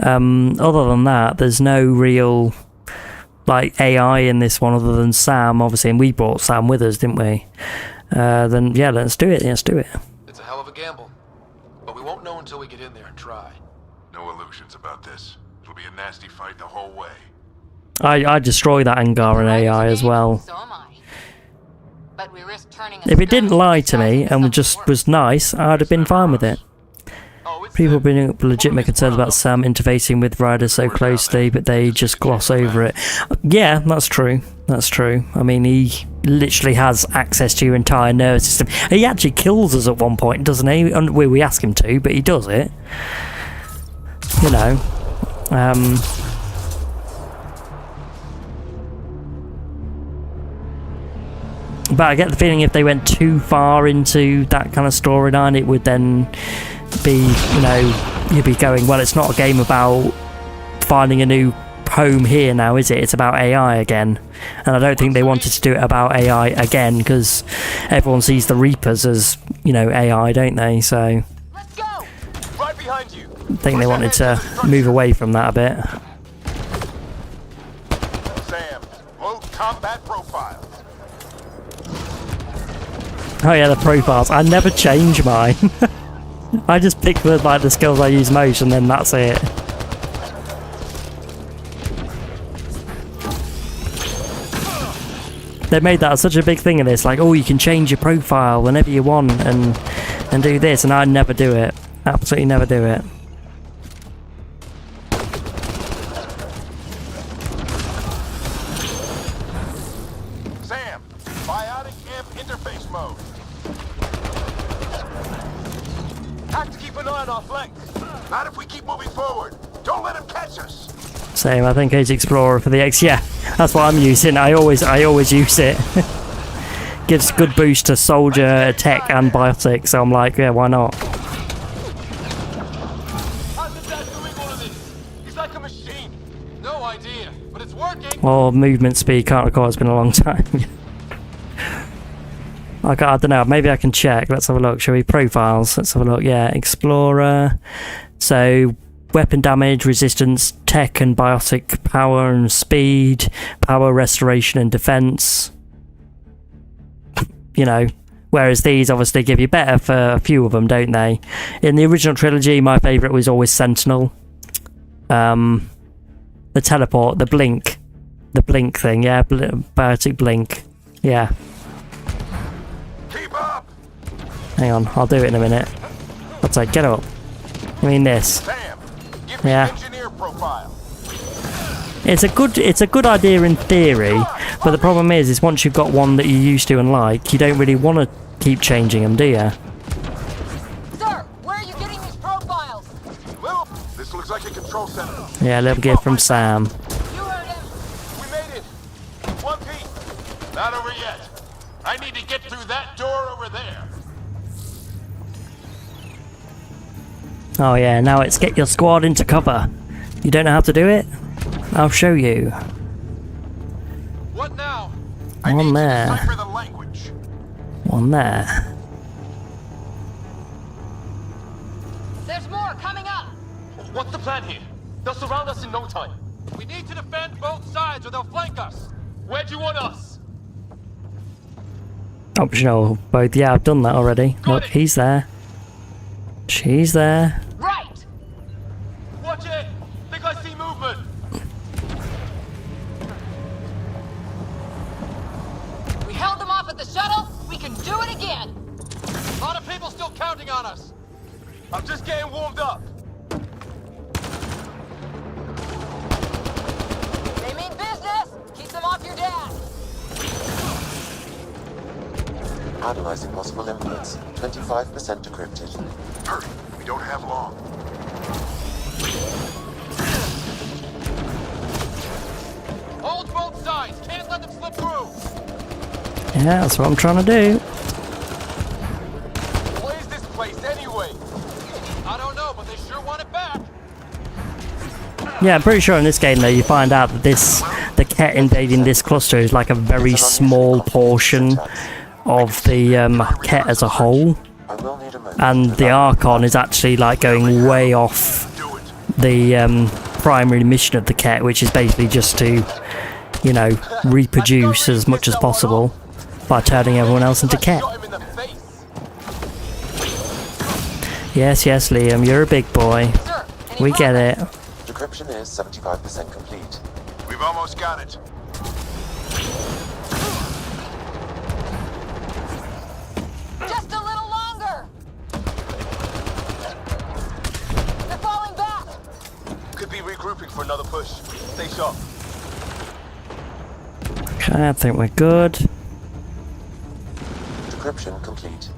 Other than that, there's no real like AI in this one other than Sam, obviously, and we brought Sam with us, didn't we? Then yeah, let's do it. It's a hell of a gamble, but we won't know until we get in there and try. No illusions about this. It'll be a nasty fight the whole way. I destroy that Angaran AI as well. So am I. But we risk turning If it didn't lie to me and just was nice, I'd have been fine with it. People have been legitimate concerns about Sam interfacing with Ryder so closely, but they just gloss over it. Yeah, that's true. That's true. I mean, he literally has access to your entire nervous system. He actually kills us at one point, doesn't he? We ask him to, but he does it. You know. But I get the feeling if they went too far into that kind of storyline, it would then be, you know, you'd be going, well, it's not a game about finding a new home here now, is it? It's about AI again. And I don't think they wanted to do it about AI again, because everyone sees the Reapers as, you know, AI, don't they? So Let's go! Right behind you. I think they wanted to move away from that a bit. Sam, profiles. Oh yeah, the profiles. I never change mine. I just pick the skills I use most, and then that's it. They made that such a big thing of this, like, oh, you can change your profile whenever you want and do this, and I never do it. Absolutely never do it. Sam, biotic amp interface mode. Have to keep an eye on our flanks. Not if we keep moving forward. Don't let him catch us. Same, I think Age Explorer for the X. Yeah, that's what I'm using. I always use it. Gives good boost to soldier, tech, and biotic. So I'm like, yeah, why not? How's the dad doing all of this? He's like a machine. No idea, but it's working. Or movement speed, can't recall. It's been a long time. I don't know. Maybe I can check. Let's have a look. Shall we? Profiles. Let's have a look. Yeah, Explorer. So weapon damage, resistance, tech and biotic, power and speed, power, restoration and defense. You know, whereas these obviously give you better for a few of them, don't they? In the original trilogy, my favourite was always Sentinel. The teleport, the blink thing, yeah, biotic blink, yeah. Keep up. Hang on, I'll do it in a minute. I'll say, get up. I mean this. Sam, give me Yeah. engineer profile. It's a good idea in theory, but the problem is once you've got one that you're used to and like, you don't really want to keep changing them, do you? Sir, where are you getting these profiles? Well, this looks like a control center. Yeah, a little gift from Sam. You heard him. We made it. One piece. Not over yet. I need to get through that door over there. Oh yeah, now it's get your squad into cover. You don't know how to do it? I'll show you. What now? One there. Decipher the language. One there. There's more coming up. What's the plan here? They'll surround us in no time. We need to defend both sides or they'll flank us. Where'd you want us? Optional both. Yeah, I've done that already. Look, he's there. She's there. Right. Watch it. Think I see movement. We held them off at the shuttle. We can do it again. A lot of people still counting on us. I'm just getting warmed up. They mean business. Keep them off your dad. Analyzing possible inputs. 25% decrypted. Hurry, we don't have long. Hold both sides. Can't let them slip through. Yeah, that's what I'm trying to do. What is this place anyway? I don't know, but they sure want it back. Yeah, I'm pretty sure in this game though you find out that the Ket invading this cluster is like a very small portion of the Ket as a whole, and the Archon is actually like going way off the primary mission of the Ket, which is basically just to, you know, reproduce as much as possible by turning everyone else into Ket. Yes, yes, Liam, you're a big boy. We get it. Decryption is 75% complete. We've almost got it. Just a little longer. They're falling back. Could be regrouping for another push. Stay sharp. Okay, I think we're good. Decryption complete.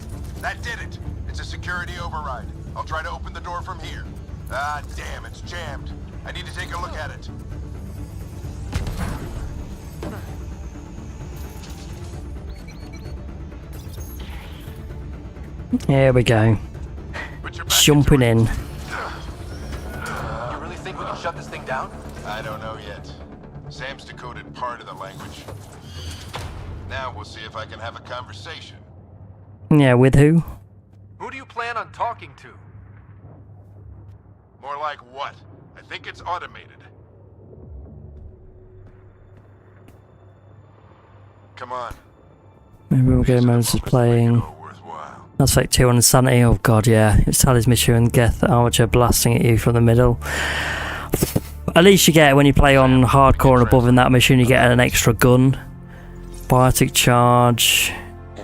That did it. It's a security override. I'll try to open the door from here. Ah, damn, it's jammed. I need to take a look at it. Here we go. Jumping in. You really think we can shut this thing down? I don't know yet. Sam's decoded part of the language. Now we'll see if I can have a conversation. Yeah, with who? Who do you plan on talking to? More like what? I think it's automated. Come on. Maybe we'll go Moses is playing Mass Effect 2 on Insanity. Oh god, yeah. It's Tally's mission and Geth Archer blasting at you from the middle. At least you get it when you play on hardcore and above in that mission, you get an extra gun. Biotic charge.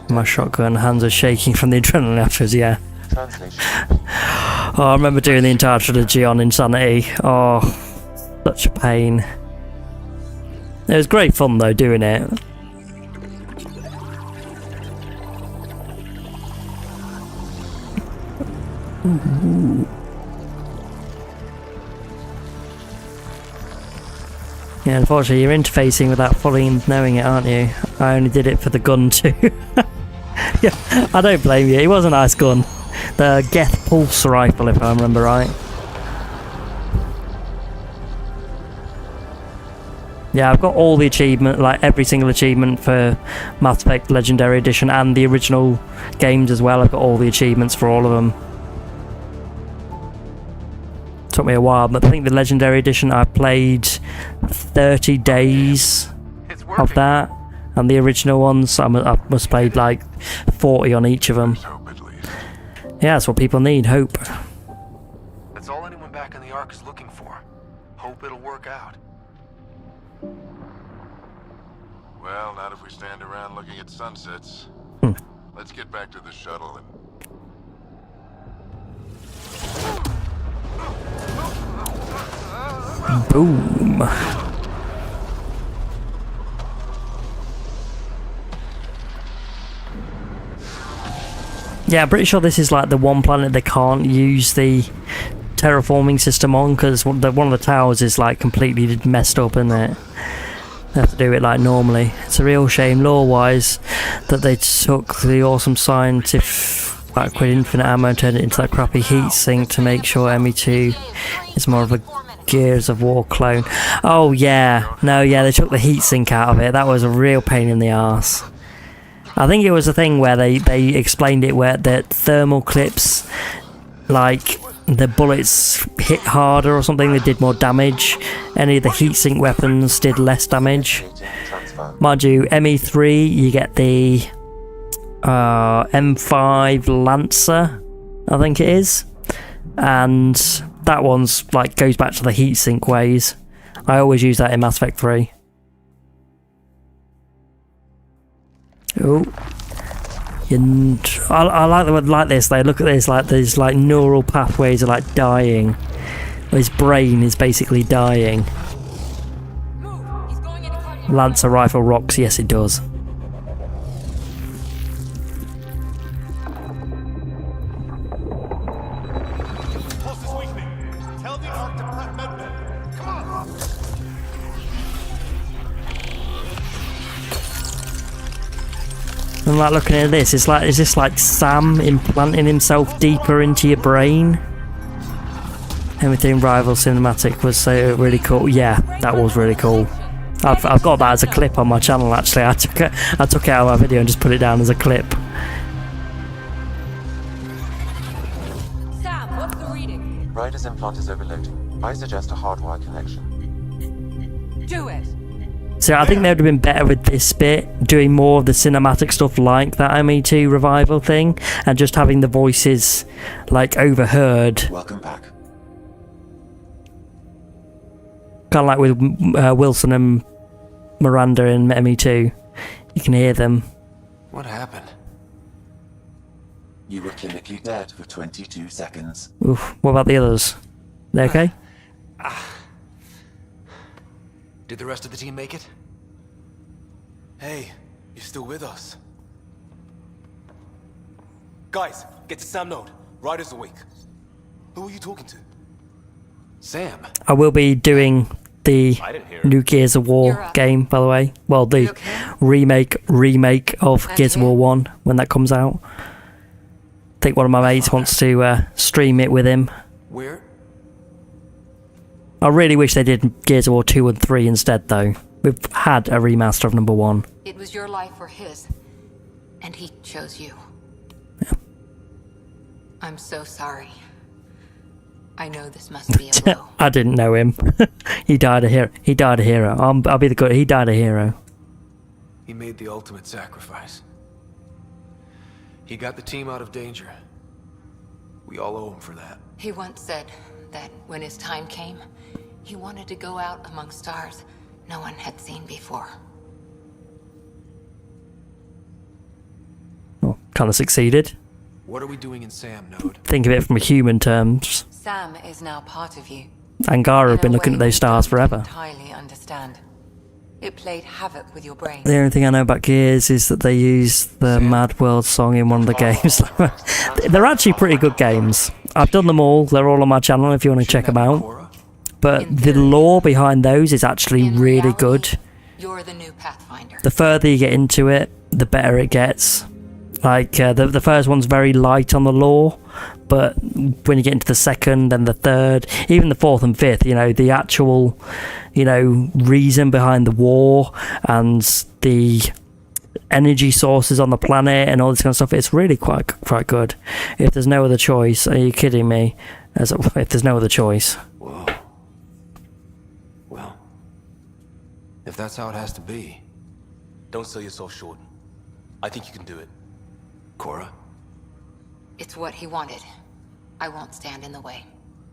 My shotgun, hands are shaking from the adrenaline afterwards, yeah. Oh, I remember doing the entire trilogy on Insanity. Oh, such a pain. It was great fun though, doing it. Ooh. Yeah, unfortunately you're interfacing without fully knowing it, aren't you? I only did it for the gun too. Yeah, I don't blame you. It was a nice gun. The Geth Pulse rifle, if I remember right. Yeah, I've got all the achievement, like every single achievement for Mass Effect Legendary Edition and the original games as well. I've got all the achievements for all of them. Took me a while, but I think the Legendary Edition I played 30 days of that, and the original ones I must have played like 40 on each of them. Yeah, that's what people need, hope. That's all anyone back in the Ark is looking for. Hope it'll work out. Well, not if we stand around looking at sunsets. Let's get back to the shuttle and... Boom. Yeah, I'm pretty sure this is like the one planet they can't use the terraforming system on, because one of the towers is like completely messed up, isn't it? They have to do it like normally. It's a real shame lore-wise that they took the awesome scientific back with infinite ammo and turned it into that crappy heatsink to make sure ME2 is more of a Gears of War clone. Oh yeah, no, yeah, they took the heatsink out of it. That was a real pain in the arse. I think it was a thing where they explained it where the thermal clips, like the bullets hit harder or something, they did more damage. Any of the heatsink weapons did less damage. Mind you, ME3 you get the M5 Lancer, I think it is, and that one's like goes back to the heatsink ways. I always use that in Mass Effect 3. Oh, I like the one like this. They look at this like these like neural pathways are like dying. His brain is basically dying. Lancer rifle rocks. Yes, it does. I'm like looking at this, it's like, is this like Sam implanting himself deeper into your brain? Everything Rival Cinematic was so really cool. Yeah, that was really cool. I've got that as a clip on my channel actually. I took it out of my video and just put it down as a clip. Sam, what's the reading? Ryder's implant is overloading. I suggest a hardwire connection. Do it. So I think they would have been better with this bit, doing more of the cinematic stuff like that ME2 revival thing, and just having the voices like overheard. Welcome back. Kind of like with Wilson and Miranda in ME2. You can hear them. What happened? You were clinically dead for 22 seconds. Oof, what about the others? They okay? Did the rest of the team make it? Hey, you're still with us. Guys, get to Sam Node. Ryder's awake. Who are you talking to? Sam. I will be doing the new Gears of War game, by the way. Well, the remake of Gears of War 1 when that comes out. I think one of my mates wants to stream it with him. Where? I really wish they did Gears of War 2 and 3 instead, though. We've had a remaster of number 1. It was your life or his, and he chose you. Yeah. I'm so sorry. I know this must be a blow. I didn't know him. He died a hero. I'll be the good. He died a hero. He made the ultimate sacrifice. He got the team out of danger. We all owe him for that. He once said that when his time came, he wanted to go out among stars no one had seen before. Well, kind of succeeded. What are we doing in Sam, Node? Think of it from human terms. Sam is now part of you. Angara have been looking at those stars forever. Entirely understand. It played havoc with your brain. The only thing I know about Gears is that they use the Mad World song in one of the games. They're actually pretty good games. I've done them all. They're all on my channel if you want to check them out. But the lore behind those is actually really good. You're the new Pathfinder. The further you get into it, the better it gets. Like, the first one's very light on the lore, but when you get into the second and the third, even the fourth and fifth, you know, the actual, you know, reason behind the war and the energy sources on the planet and all this kind of stuff, it's really quite good. If there's no other choice, are you kidding me? If there's no other choice. Whoa. Well, if that's how it has to be. Don't sell yourself short. I think you can do it. Cora? It's what he wanted. I won't stand in the way.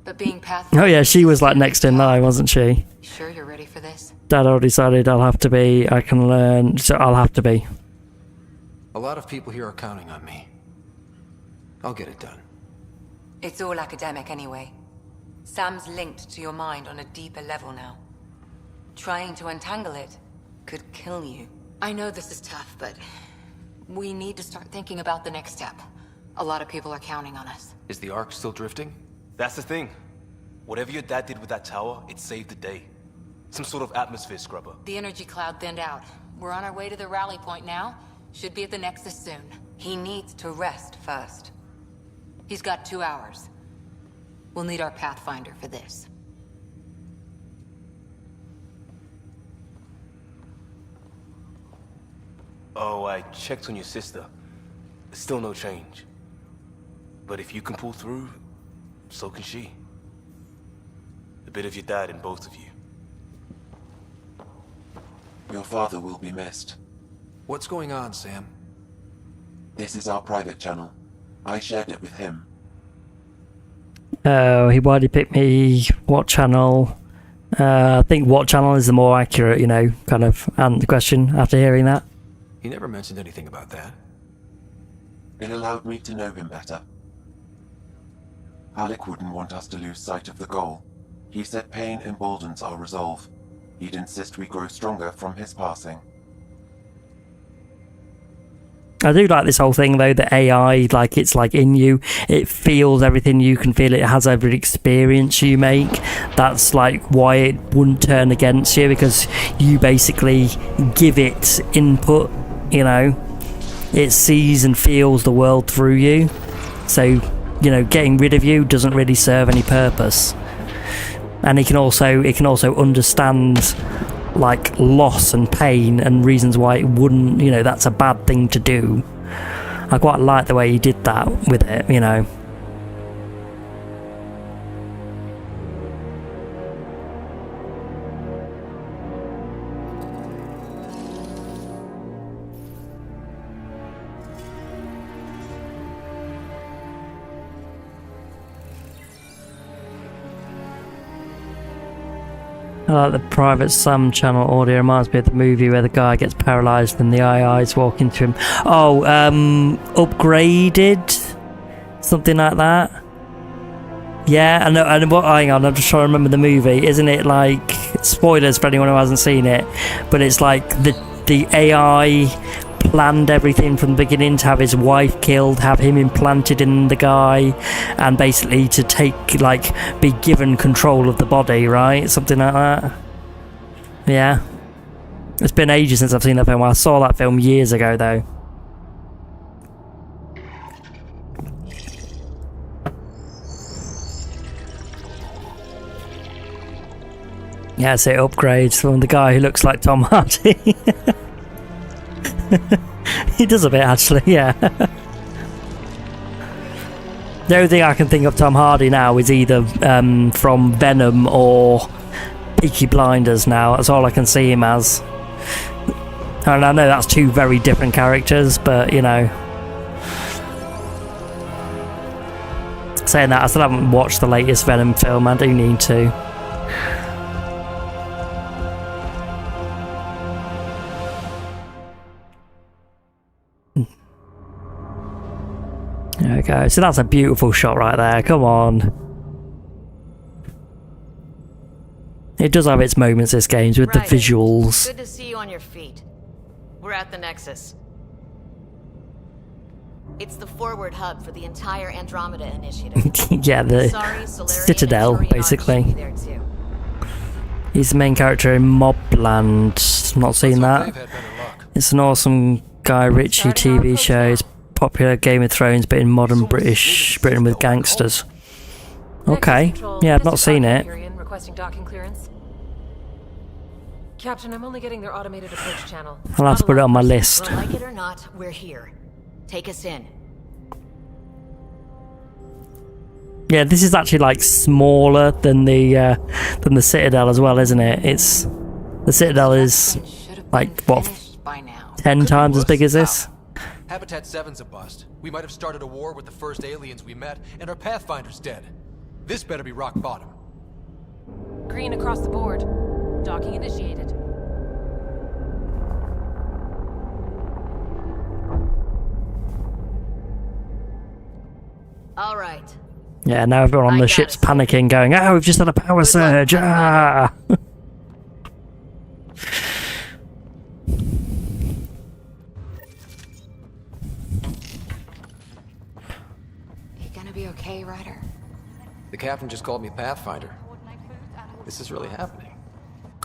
But being Pathfinder... Oh yeah, she was like next in line, wasn't she? Sure you're ready for this? Dad already decided I'll have to be, I can learn, so I'll have to be. A lot of people here are counting on me. I'll get it done. It's all academic anyway. Sam's linked to your mind on a deeper level now. Trying to untangle it could kill you. I know this is tough, but we need to start thinking about the next step. A lot of people are counting on us. Is the Ark still drifting? That's the thing. Whatever your dad did with that tower, it saved the day. Some sort of atmosphere scrubber. The energy cloud thinned out. We're on our way to the rally point now. Should be at the Nexus soon. He needs to rest first. He's got 2 hours. We'll need our Pathfinder for this. Oh, I checked on your sister. Still no change. But if you can pull through, so can she. A bit of your dad in both of you. Your father will be missed. What's going on, Sam? This is our private channel. I shared it with him. Why did he pick me? What channel? I think what channel is the more accurate, you know, kind of question after hearing that. He never mentioned anything about that. It allowed me to know him better. Alec wouldn't want us to lose sight of the goal. He said pain emboldens our resolve. He'd insist we grow stronger from his passing. I do like this whole thing though, the AI, like it's like in you, it feels everything you can feel, it has every experience you make. That's like why it wouldn't turn against you, because you basically give it input, you know. It sees and feels the world through you. So, you know, getting rid of you doesn't really serve any purpose. And it can also understand like loss and pain and reasons why it wouldn't, you know, that's a bad thing to do. I quite like the way he did that with it, you know. I like the private Sam channel audio. Reminds me of the movie where the guy gets paralysed and the AI's walking to him. Oh, Upgraded? Something like that? Yeah, I know. Hang on, I'm just trying to remember the movie. Isn't it like, spoilers for anyone who hasn't seen it, but it's like the AI planned everything from the beginning to have his wife killed, have him implanted in the guy, and basically to take, like, be given control of the body, right? Something like that. Yeah. It's been ages since I've seen that film. I saw that film years ago, though. Yeah, so it upgrades from the guy who looks like Tom Hardy. He does a bit, actually, yeah. The only thing I can think of Tom Hardy now is either from Venom or Peaky Blinders now. That's all I can see him as. And I know that's two very different characters, but you know. Saying that, I still haven't watched the latest Venom film. I do need to. There we go. So that's a beautiful shot right there. Come on. It does have its moments, this game, with the visuals. Good to see you on your feet. We're at the Nexus. It's the forward hub for the entire Andromeda initiative. Yeah, the Citadel, basically. He's the main character in Mobland. Not seen that. It's an awesome Guy Ritchie TV show. It's popular Game of Thrones, but in modern Britain with gangsters. Okay. Yeah, I've not seen it. Requesting docking clearance. Captain, I'm only getting their automated approach channel. I'll have to put it on my list. Well, like it or not, we're here. Take us in. Yeah, this is actually like smaller than the Citadel as well, isn't it? It's the Citadel is like what 10 times as big as this. Habitat 7's a bust. We might have started a war with the first aliens we met, and our Pathfinder's dead. This better be rock bottom. Green across the board. Docking initiated. All right. Yeah, now everyone on the ship's panicking, going, "Oh, we've just had a power surge!" Ah! You gonna be okay, Ryder? The captain just called me Pathfinder. This is really happening.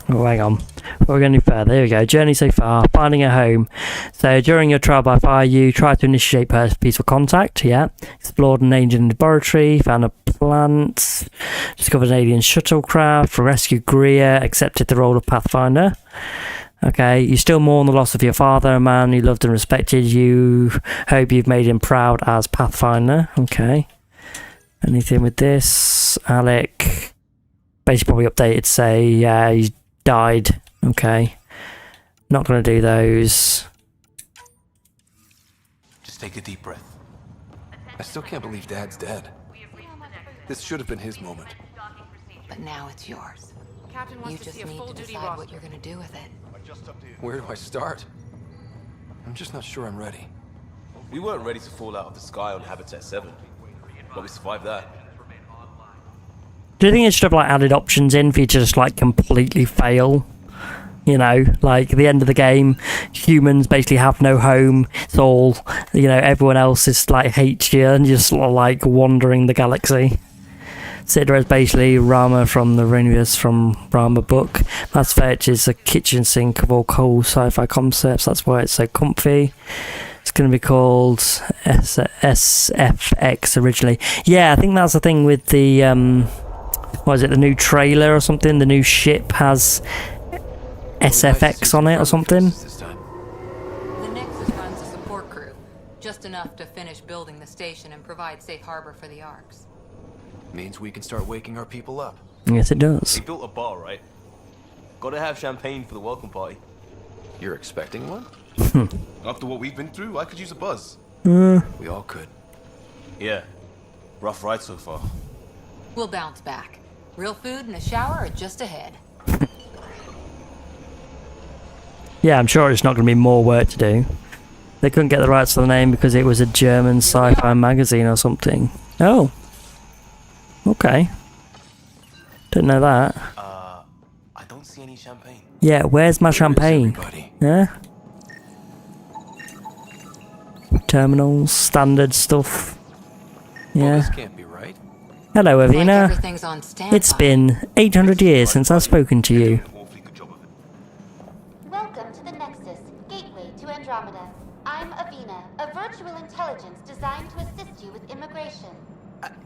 Oh, hang on. We're going to do further. There we go. Journey so far. Finding a home. So, during your trial by fire, you tried to initiate peaceful contact. Yeah. Explored an alien laboratory. Found a plant. Discovered an alien shuttlecraft. Rescued Greer. Accepted the role of Pathfinder. Okay. You still mourn the loss of your father, a man you loved and respected. You hope you've made him proud as Pathfinder. Okay. Anything with this? Alec. Basically probably updated, say, he's died. Okay. Not going to do those. Just take a deep breath. I still can't believe Dad's dead. This should have been his moment. But now it's yours. Captain wants You to just see a need full to duty decide roster. what you're gonna do with it. Where do I start? I'm just not sure I'm ready. We weren't ready to fall out of the sky on Habitat 7, but we survived that. Do you think it should have like added options in for you to just like completely fail? You know, like at the end of the game, humans basically have no home. It's all, you know, everyone else is like hates you and you're just sort of like wandering the galaxy. Sidra is basically Rama from the Renius from Rama book. Mass Fetch is a kitchen sink of all cool sci-fi concepts. That's why it's so comfy. It's going to be called SFX originally. Yeah, I think that's the thing with the what is it, the new trailer or something? The new ship has SFX on it or something? The Nexus runs a support crew, just enough to finish building the station and provide safe harbor for the Arks. Means we can start waking our people up. Yes, it does. We built a bar, right? Gotta have champagne for the welcome party. You're expecting one? After what we've been through, I could use a buzz. We all could. Yeah. Rough ride so far. We'll bounce back. Real food and a shower are just ahead. Yeah, I'm sure it's not going to be more work to do. They couldn't get the rights to the name because it was a German sci-fi magazine or something. Oh. Okay. Didn't know that. I don't see any champagne. Yeah, where's my champagne? Yeah? Terminals, standard stuff. Yeah. This can't be right. Hello, Like Avina. everything's on standby. It's been 800 years since I've spoken to you. Welcome to the Nexus, gateway to Andromeda. I'm Avina, a virtual intelligence designed to assist you with immigration.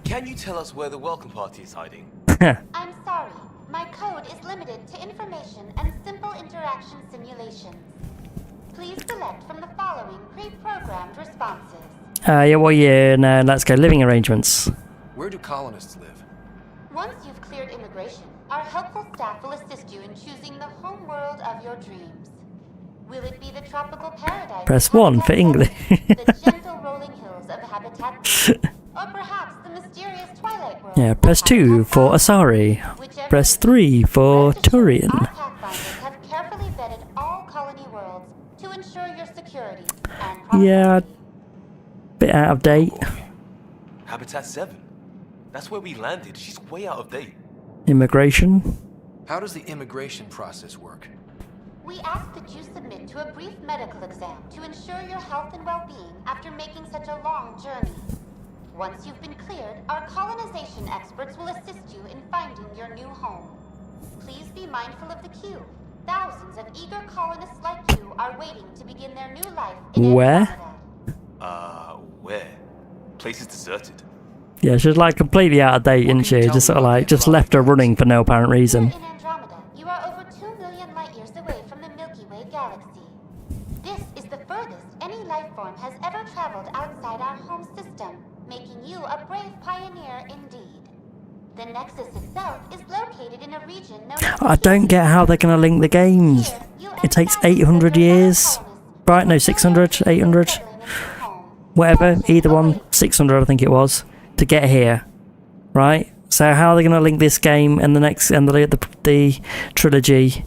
Can you tell us where the welcome party is hiding? I'm sorry, my code is limited to information and simple interaction simulations. Please select from the following pre-programmed responses. Yeah, well, yeah, no, let's go. Living arrangements. Where do colonists live? Once you've cleared immigration, our helpful staff will assist you in choosing the home world of your dreams. Will it be the tropical paradise? Press 1 for English. The gentle rolling hills of Habitat 3? Or perhaps the mysterious Twilight World? Yeah, press 2 for Asari. Press 3 for Turian. Our Pathfinders have carefully vetted all colony worlds to ensure your security and Yeah, bit out of date. Habitat 7. That's where we landed. She's way out of date. Immigration. How does the immigration process work? We ask that you submit to a brief medical exam to ensure your health and well-being after making such a long journey. Once you've been cleared, our colonization experts will assist you in finding your new home. Please be mindful of the queue. Thousands of eager colonists like you are waiting to begin their new life in Where? Where? Place is deserted. Yeah, she's like completely out of date, isn't she? Just sort of like, just left her running for no apparent reason. In Andromeda, you are over 2 million light years away from the Milky Way galaxy. This is the furthest any life form has ever traveled outside our home system, making you a brave pioneer indeed. The Nexus itself is located in a region known as... I don't get how they're going to link the games. It takes 800 years. Right, no, 600, 800. Whatever, either one, 600 I think it was, to get here. Right? So how are they going to link this game and the next, and the trilogy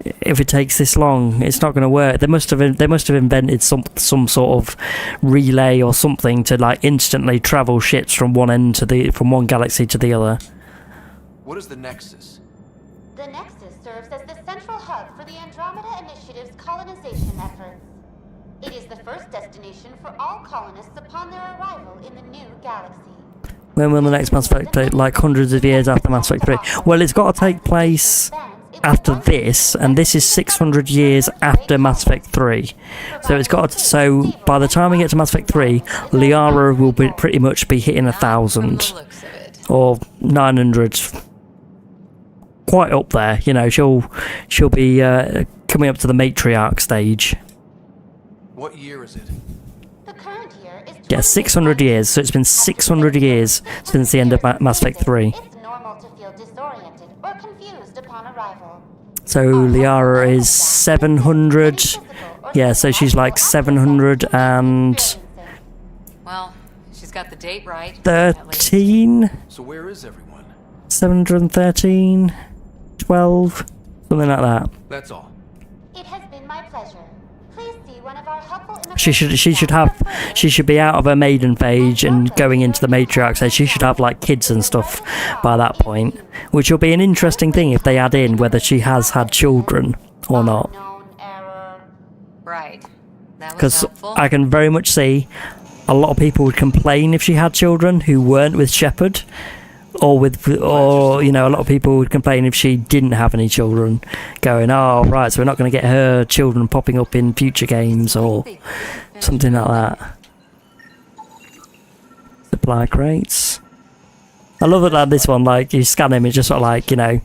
if it takes this long? It's not going to work. They must have invented some sort of relay or something to like instantly travel ships from one end to from one galaxy to the other. What is the Nexus? The Nexus serves as the central hub for the Andromeda Initiative's colonization efforts. It is the first destination for all colonists upon their arrival in the new galaxy. When will the next Mass Effect take? Like hundreds of years after Mass Effect 3? Well, it's got to take place after this, and this is 600 years after Mass Effect 3. So it's got to, so by the time we get to Mass Effect 3, Liara will pretty much be hitting 1,000 or 900. Quite up there, you know. She'll be coming up to the matriarch stage. What year is it? The current year is Yeah, 600 years. So it's been 600 years since the end of Mass Effect 3. It's normal to feel disoriented or confused upon arrival. So Liara is 700. Yeah, so she's like 700 and... Well, she's got the date right. 13? So where is everyone? 713? 12? Something like that. That's all. It has been my pleasure. Please see one of our helpful She should be out of her maiden phase and going into the matriarch, so she should have like kids and stuff by that point, which will be an interesting thing if they add in whether she has had children or not. Right. Because I can very much see a lot of people would complain if she had children who weren't with Shepard, or you know, a lot of people would complain if she didn't have any children, going, oh right, so we're not going to get her children popping up in future games or something like that. Supply crates. I love it that this one, like, you scan him, it's just sort of like, you know,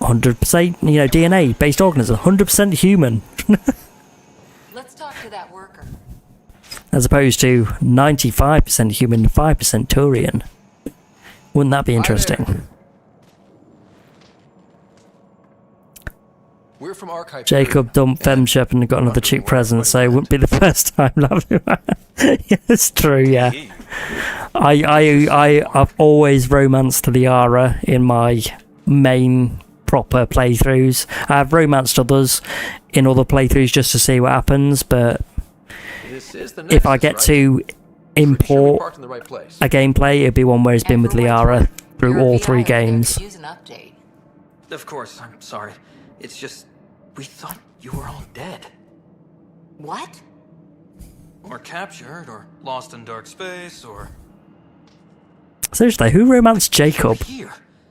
100%, you know, DNA based organism, 100% human. Let's talk to that worker. As opposed to 95% human, 5% Turian. Wouldn't that be interesting? We're from Archive. Jacob dumped Femshep and got another cheap present, so it wouldn't be the first time. Yeah, it's true, yeah. I've always romanced Liara in my main proper playthroughs. I have romanced others in other playthroughs just to see what happens, but if I get to import a gameplay, it'd be one where it's been with Liara through all 3 games. Of course, I'm sorry. It's just, we thought you were all dead. What? Or captured, or lost in dark space, or... Seriously, who romanced Jacob?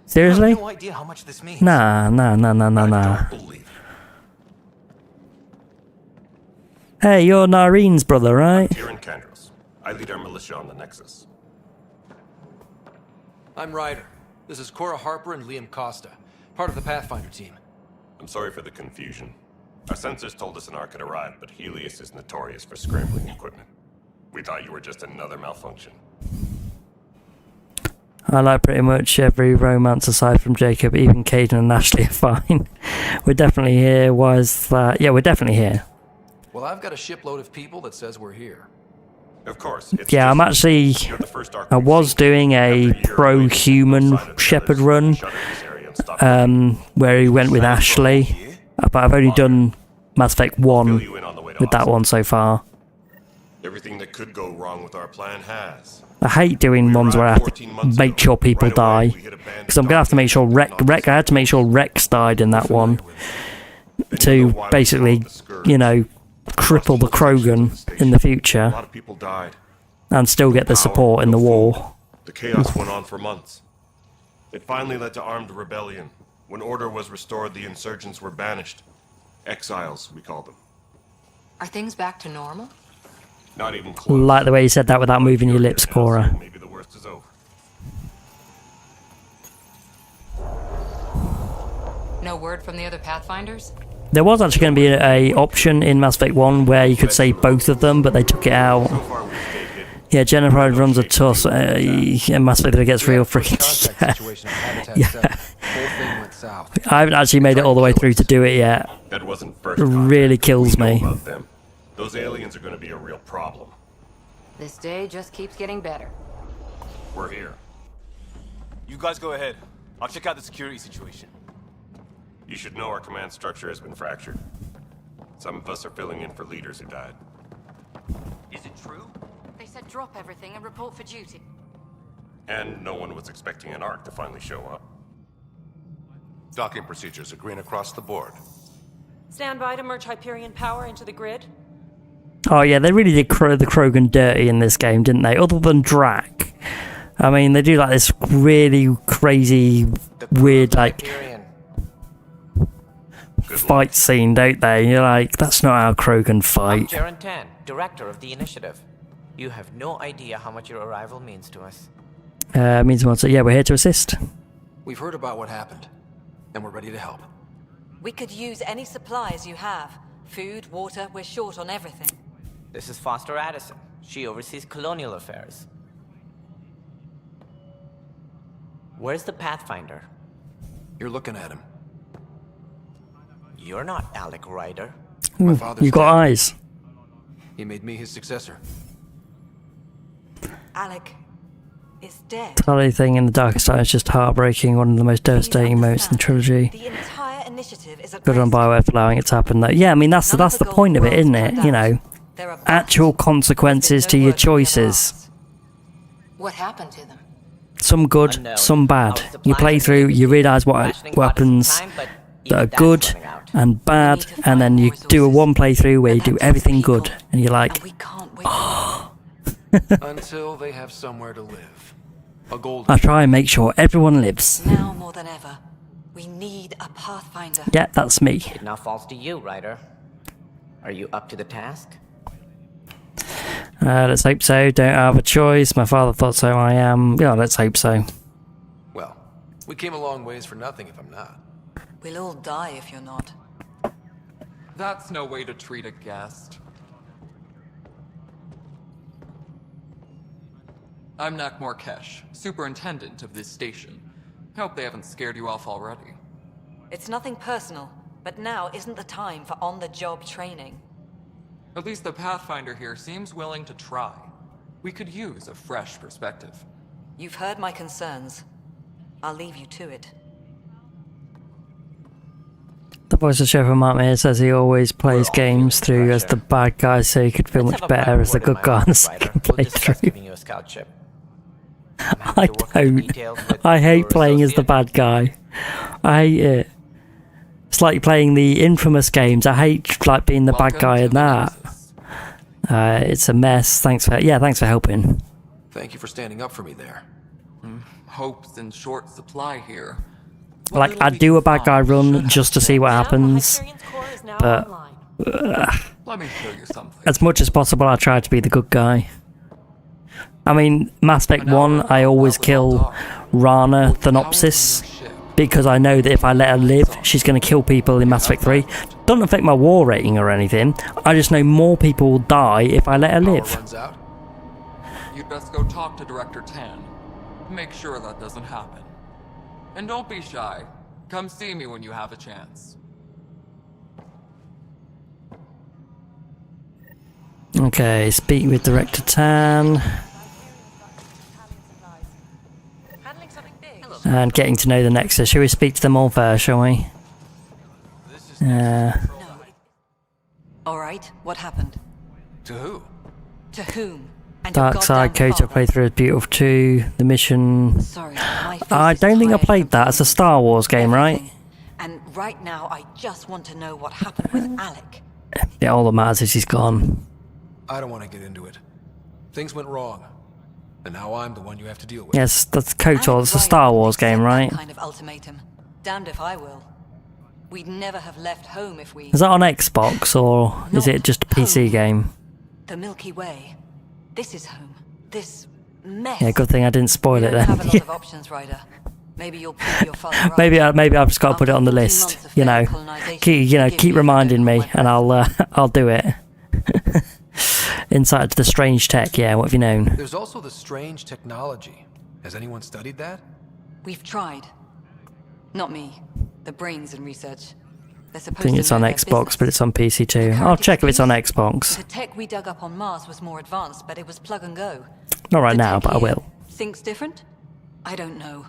Seriously? I have no idea how much this means. Nah. Hey, you're Narene's brother, right? Kieran Kandros. I lead our militia on the Nexus. I'm Ryder. This is Cora Harper and Liam Costa, part of the Pathfinder team. I'm sorry for the confusion. Our sensors told us an Ark had arrived, but Helios is notorious for scrambling equipment. We thought you were just another malfunction. I like pretty much every romance aside from Jacob. Even Caden and Ashley are fine. We're definitely here. Why is that? Yeah, we're definitely here. Well, I've got a shipload of people that says we're here. Of course. Yeah, I'm actually... I was doing a pro-human Shepherd run, where he went with Ashley, but I've only done Mass Effect 1 with that one so far. Everything that could go wrong with our plan has. I hate doing ones where I have to make sure people die, because I'm going to have to make sure I had to make sure Rex died in that one, to basically, you know, cripple the Krogan in the future, A lot of people died. and still get the support in the war. The chaos went on for months. It finally led to armed rebellion. When order was restored, the insurgents were banished. Exiles, we call them. Are things back to normal? Not even close. Like the way you said that without moving your lips, Cora. Maybe the worst is over. No word from the other Pathfinders? There was actually going to be a option in Mass Effect 1 where you could save both of them, but they took it out. Yeah, Jennifer runs a toss, and Mass Effect gets real freaking... Yeah. I haven't actually made it all the way through to do it yet. That wasn't first It really kills me. about them. Those aliens are going to be a real problem. This day just keeps getting better. We're here. You guys go ahead. I'll check out the security situation. You should know our command structure has been fractured. Some of us are filling in for leaders who died. Is it true? They said drop everything and report for duty. And no one was expecting an Ark to finally show up. Docking procedures are green across the board. Stand by to merge Hyperion power into the grid. Oh yeah, they really did the Krogan dirty in this game, didn't they? Other than Drac. I mean, they do like this really crazy, weird, like, fight scene, don't they? You're like, that's not how Krogan fight. I'm Jaren Tan, director of the initiative. You have no idea how much your arrival means to us. Means what? So yeah, we're here to assist. We've heard about what happened, and we're ready to help. We could use any supplies you have. Food, water, we're short on everything. This is Foster Addison. She oversees colonial affairs. Where's the Pathfinder? You're looking at him. You're not Alec Ryder. Ooh, you got eyes. He made me his successor. Alec is dead. The thing in the Darkest Side is just heartbreaking, one of the most devastating moments in the trilogy. The entire initiative is Good on Bioware for allowing it to happen though. Yeah, I mean that's the point of it, isn't it? You know, actual consequences to your choices. What happened to them? Some good, some bad. You play through, you realise what weapons that are good and bad, and then you do a one playthrough where you do everything good, and you're like, oh. Until they have somewhere to live. A gold. I try and make sure everyone lives. Now more than ever, we need a Pathfinder. Yeah, that's me. It now falls to you, Ryder. Are you up to the task? Let's hope so. Don't have a choice. My father thought so. I am. Yeah, let's hope so. Well, we came a long ways for nothing if I'm not. We'll all die if you're not. That's no way to treat a guest. I'm Nak Morkesh, superintendent of this station. Hope they haven't scared you off already. It's nothing personal, but now isn't the time for on-the-job training. At least the Pathfinder here seems willing to try. We could use a fresh perspective. You've heard my concerns. I'll leave you to it. The voice of Sheriff Mark Meir says he always plays games through as the bad guy, so he could feel much better as the good guy on the second playthrough. I don't. I hate playing as the bad guy. I hate it. It's like playing the Infamous games. I hate like being the bad guy in that. It's a mess. Thanks for helping. Thank you for standing up for me there. Hope's in short supply here. Like, I'd do a bad guy run just to see what happens, but Let me show you something. as much as possible I try to be the good guy. I mean, Mass Effect 1, I always kill Rana Thanopsis, because I know that if I let her live, she's going to kill people in Mass Effect 3. Doesn't affect my war rating or anything, I just know more people will die if I let her live. You'd best go talk to Director Tan. Make sure that doesn't happen. And don't be shy. Come see me when you have a chance. Okay, speak with Director Tan. And getting to know the Nexus. Shall we speak to them all first, shall we? Alright, what happened? To who? To whom? And your Dark Side, goddamn Kotor father. playthrough is beautiful too. The mission. Sorry, my face I is don't think I tired played that. It's a Star Wars game, right? And right now, I just want to know what happened with Alec. Yeah, all that matters is he's gone. I don't want to get into it. Things went wrong. And now I'm the one you have to deal with. Yes, that's Kotor. It's a Star Wars game, right? Kind of ultimatum. Damned if I will. We'd never have left home if we... Is that on Xbox or is it just a PC game? The Milky Way. This is home. This mess. Yeah, good thing I didn't spoil it You don't have a lot then. of options, Ryder. Maybe you'll prove your father right. maybe I've just got to put it on the list. You know, keep reminding me, and I'll do it. Insight to the strange tech. Yeah, what have you known? There's also the strange technology. Has anyone studied that? We've tried. Not me. The brains in research. They're I supposed think to it's know on their Xbox, business. but it's on PC too. I'll check if it's on Xbox. The tech we dug up on Mars was more advanced, but it was plug and go. Not right now, but I will. Thinks different? I don't know.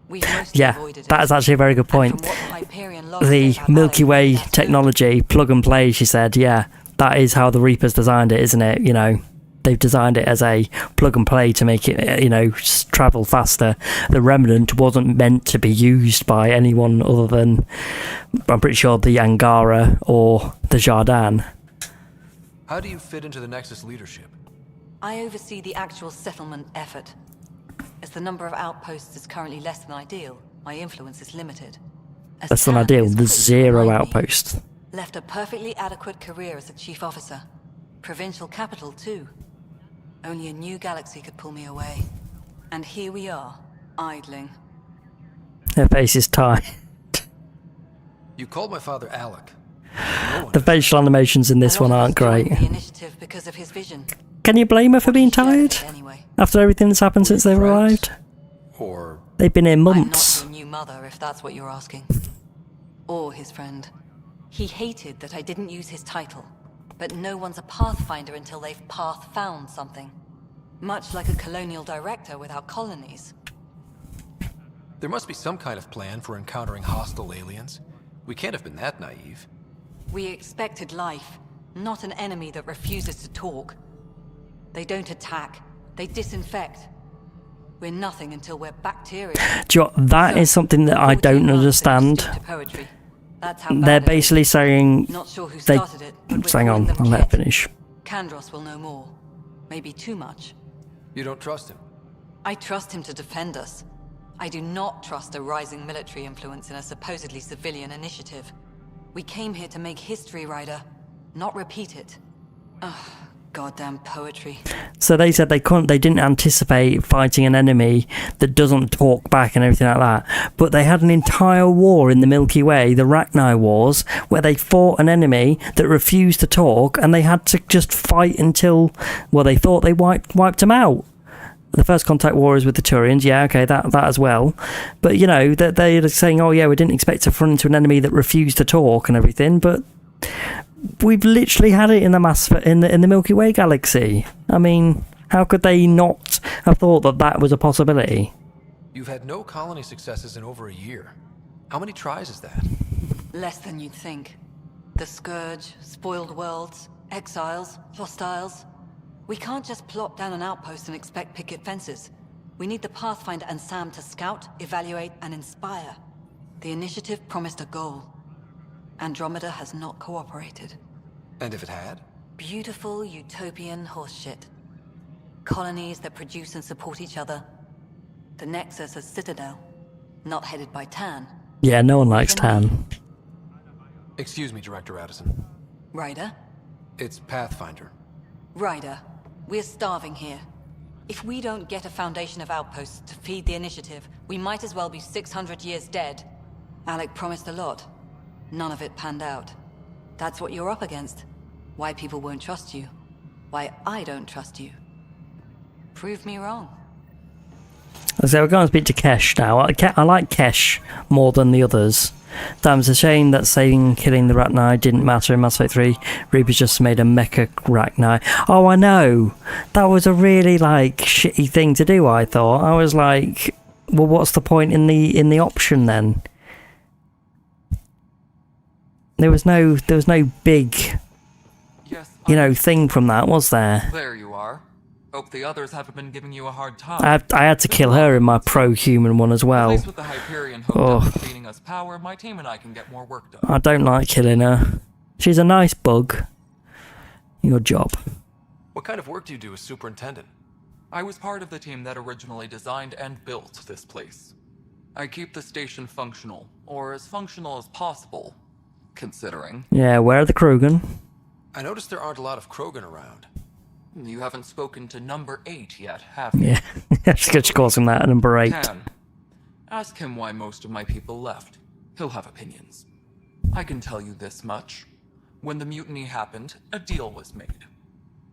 We've mostly Yeah, avoided that it. is actually a very good point. From what Hyperion logs The say about Milky Alec, Way that's technology, plug and play, she said. Yeah, that is how the Reapers designed it, isn't it? You know, they've designed it as a plug and play to make it, you know, travel faster. The Remnant wasn't meant to be used by anyone other than, I'm pretty sure, the Angara or the Jardin. How do you fit into the Nexus leadership? I oversee the actual settlement effort. As the number of outposts is currently less than ideal, my influence is limited. As Less than Tan ideal. is There's quick to 0 remind me, outposts. Left a perfectly adequate career as a chief officer. Provincial capital, too. Only a new galaxy could pull me away. And here we are, idling. Her face is tired. You called my father Alec. The facial animations in this one aren't great. The initiative because of his vision. Can you blame her for being tired? After everything that's happened since they've arrived? Or... They've been here I'm months. not your new mother, if that's what you're asking. Or his friend. He hated that I didn't use his title. But no one's a pathfinder until they've path-found something. Much like a colonial director without colonies. There must be some kind of plan for encountering hostile aliens. We can't have been that naive. We expected life, not an enemy that refuses to talk. They don't attack, they disinfect. We're nothing until we're bacteria. Do you know what? That is something that I don't understand. That's how They're bad it is. basically saying Not sure who they. started it, but we're Hang on, calling them I'll let Ket. her finish. Kandros will know more. Maybe too much. You don't trust him? I trust him to defend us. I do not trust a rising military influence in a supposedly civilian initiative. We came here to make history, Ryder, not repeat it. Ugh, goddamn poetry. So they said they didn't anticipate fighting an enemy that doesn't talk back and everything like that. But they had an entire war in the Milky Way, the Rachni Wars, where they fought an enemy that refused to talk, and they had to just fight until, well, they thought they wiped them out. The First Contact War is with the Turians, yeah, okay, that as well. But, you know, that they're saying, oh yeah, we didn't expect to run into an enemy that refused to talk and everything, but we've literally had it in the Milky Way galaxy. I mean, how could they not have thought that that was a possibility? You've had no colony successes in over a year. How many tries is that? Less than you'd think. The Scourge, spoiled worlds, exiles, hostiles. We can't just plop down an outpost and expect picket fences. We need the Pathfinder and Sam to scout, evaluate, and inspire. The initiative promised a goal. Andromeda has not cooperated. And if it had? Beautiful utopian horseshit. Colonies that produce and support each other. The Nexus as Citadel, not headed by Tan. Yeah, no one likes Tan. Excuse me, Director Addison. Ryder? It's Pathfinder. Ryder, we're starving here. If we don't get a foundation of outposts to feed the initiative, we might as well be 600 years dead. Alec promised a lot. None of it panned out. That's what you're up against. Why people won't trust you. Why I don't trust you. Prove me wrong. So we're going to speak to Kesh now. I like Kesh more than the others. Damn, it's a shame that saving and killing the Rachni didn't matter in Mass Effect 3. Reaper's just made a mecha Rachni. Oh, I know. That was a really, like, shitty thing to do, I thought. I was like, well, what's the point in the option then? There was no big, thing from that, was there? There you are. Hope the others haven't been giving you a hard time. I had to kill her in my pro-human one as well. At least with the Hyperion hooked up and feeding us power, my team and I can get more work done. I don't like killing her. She's a nice bug. Your job. What kind of work do you do as superintendent? I was part of the team that originally designed and built this place. I keep the station functional, or as functional as possible, considering. Yeah, where are the Krogan? I noticed there aren't a lot of Krogan around. You haven't spoken to number 8 yet, have you? Yeah, just calls him that, number 8. Can. Ask him why most of my people left. He'll have opinions. I can tell you this much. When the mutiny happened, a deal was made.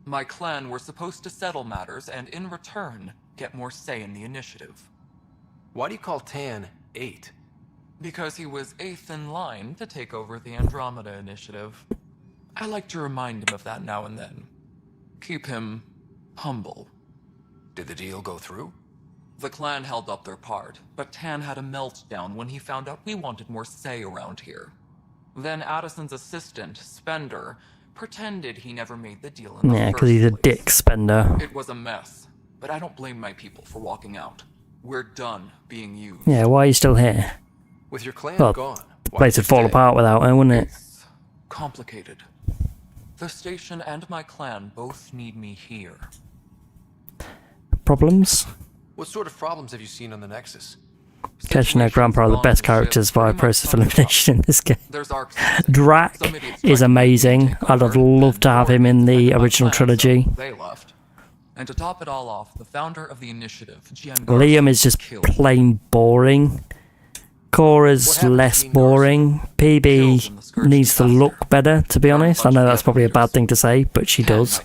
My clan were supposed to settle matters and, in return, get more say in the initiative. Why do you call Tan 8? Because he was 8th in line to take over the Andromeda initiative. I like to remind him of that now and then. Keep him humble. Did the deal go through? The clan held up their part, but Tan had a meltdown when he found out we wanted more say around here. Then Addison's assistant, Spender, pretended he never made the deal in the Yeah, because he's a dick spender. It was a mess, but I don't blame my people for walking out. We're done being used. Yeah, why are you still here? With your clan gone, the place would fall apart without her, wouldn't it? It's complicated. The station and my clan both need me here. Problems? What sort of problems have you seen on the Nexus? Kesh and her grandpa are the best characters via process of elimination in this game. Drac is amazing. I'd have loved to have him in the original trilogy. They left. And to top it all off, the founder of the initiative, Liam is just plain boring. Cora's less boring. PB needs to look better, to be honest. I know that's probably a bad thing to say, but she does.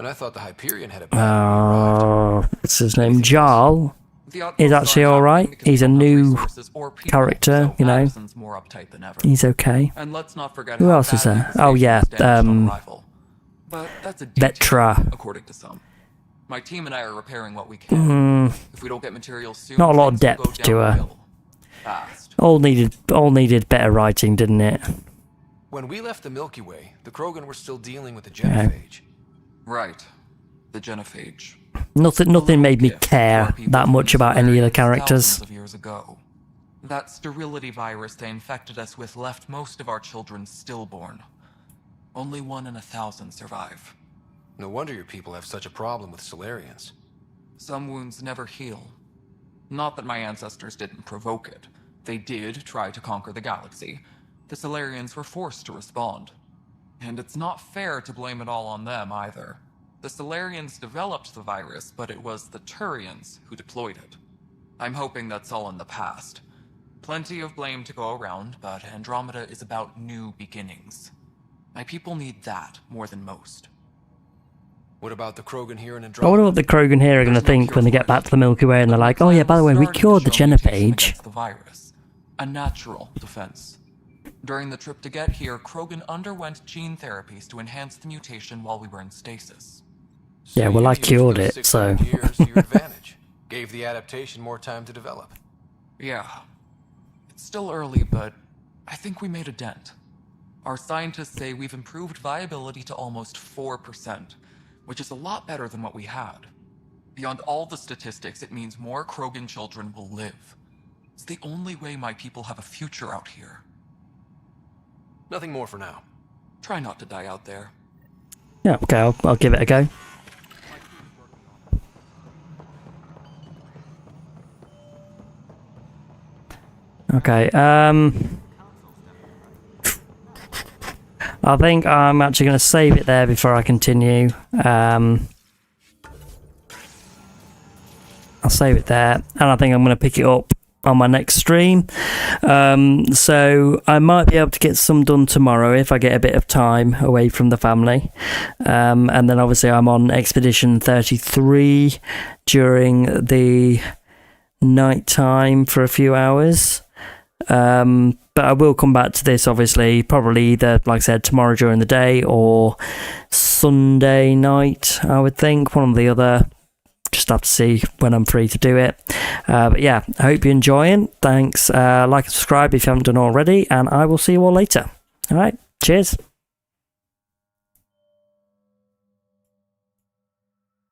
And I thought the Hyperion had a what's his name? Jarl is actually alright. He's a new character, you know. He's okay. Who else is there? Oh yeah, Vetra. According to some. My team and I are repairing what we can. If we don't get materials soon, not a lot of depth to her. All needed better writing, didn't it? When we left the Milky Way, the Krogan were still dealing with the genophage. Right. The genophage. Nothing made me care that much about any of the characters. Of years ago. That sterility virus they infected us with left most of our children stillborn. Only 1 in 1,000 survive. No wonder your people have such a problem with Solarians. Some wounds never heal. Not that my ancestors didn't provoke it. They did try to conquer the galaxy. The Solarians were forced to respond. And it's not fair to blame it all on them, either. The Solarians developed the virus, but it was the Turians who deployed it. I'm hoping that's all in the past. Plenty of blame to go around, but Andromeda is about new beginnings. My people need that more than most. What about the Krogan here in I Andromeda? wonder what the Krogan here are going to think when they get back to the Milky Way and they're like, oh yeah, by the way, we cured the genophage. The virus. A natural defense. During the trip to get here, Krogan underwent gene therapies to enhance the mutation while we were in stasis. Yeah, well, I cured it, so... years to your advantage. Gave the adaptation more time to develop. Yeah. It's still early, but I think we made a dent. Our scientists say we've improved viability to almost 4%, which is a lot better than what we had. Beyond all the statistics, it means more Krogan children will live. It's the only way my people have a future out here. Nothing more for now. Try not to die out there. Yeah, okay, I'll give it a go. Okay, I think I'm actually going to save it there before I continue. I'll save it there, and I think I'm going to pick it up on my next stream. So I might be able to get some done tomorrow if I get a bit of time away from the family. And then obviously I'm on Expedition 33 during the night time for a few hours. But I will come back to this, obviously, probably either, like I said, tomorrow during the day or Sunday night, I would think, one or the other. Just have to see when I'm free to do it. But yeah, I hope you're enjoying. Thanks. Like and subscribe if you haven't done already, and I will see you all later. All right, cheers.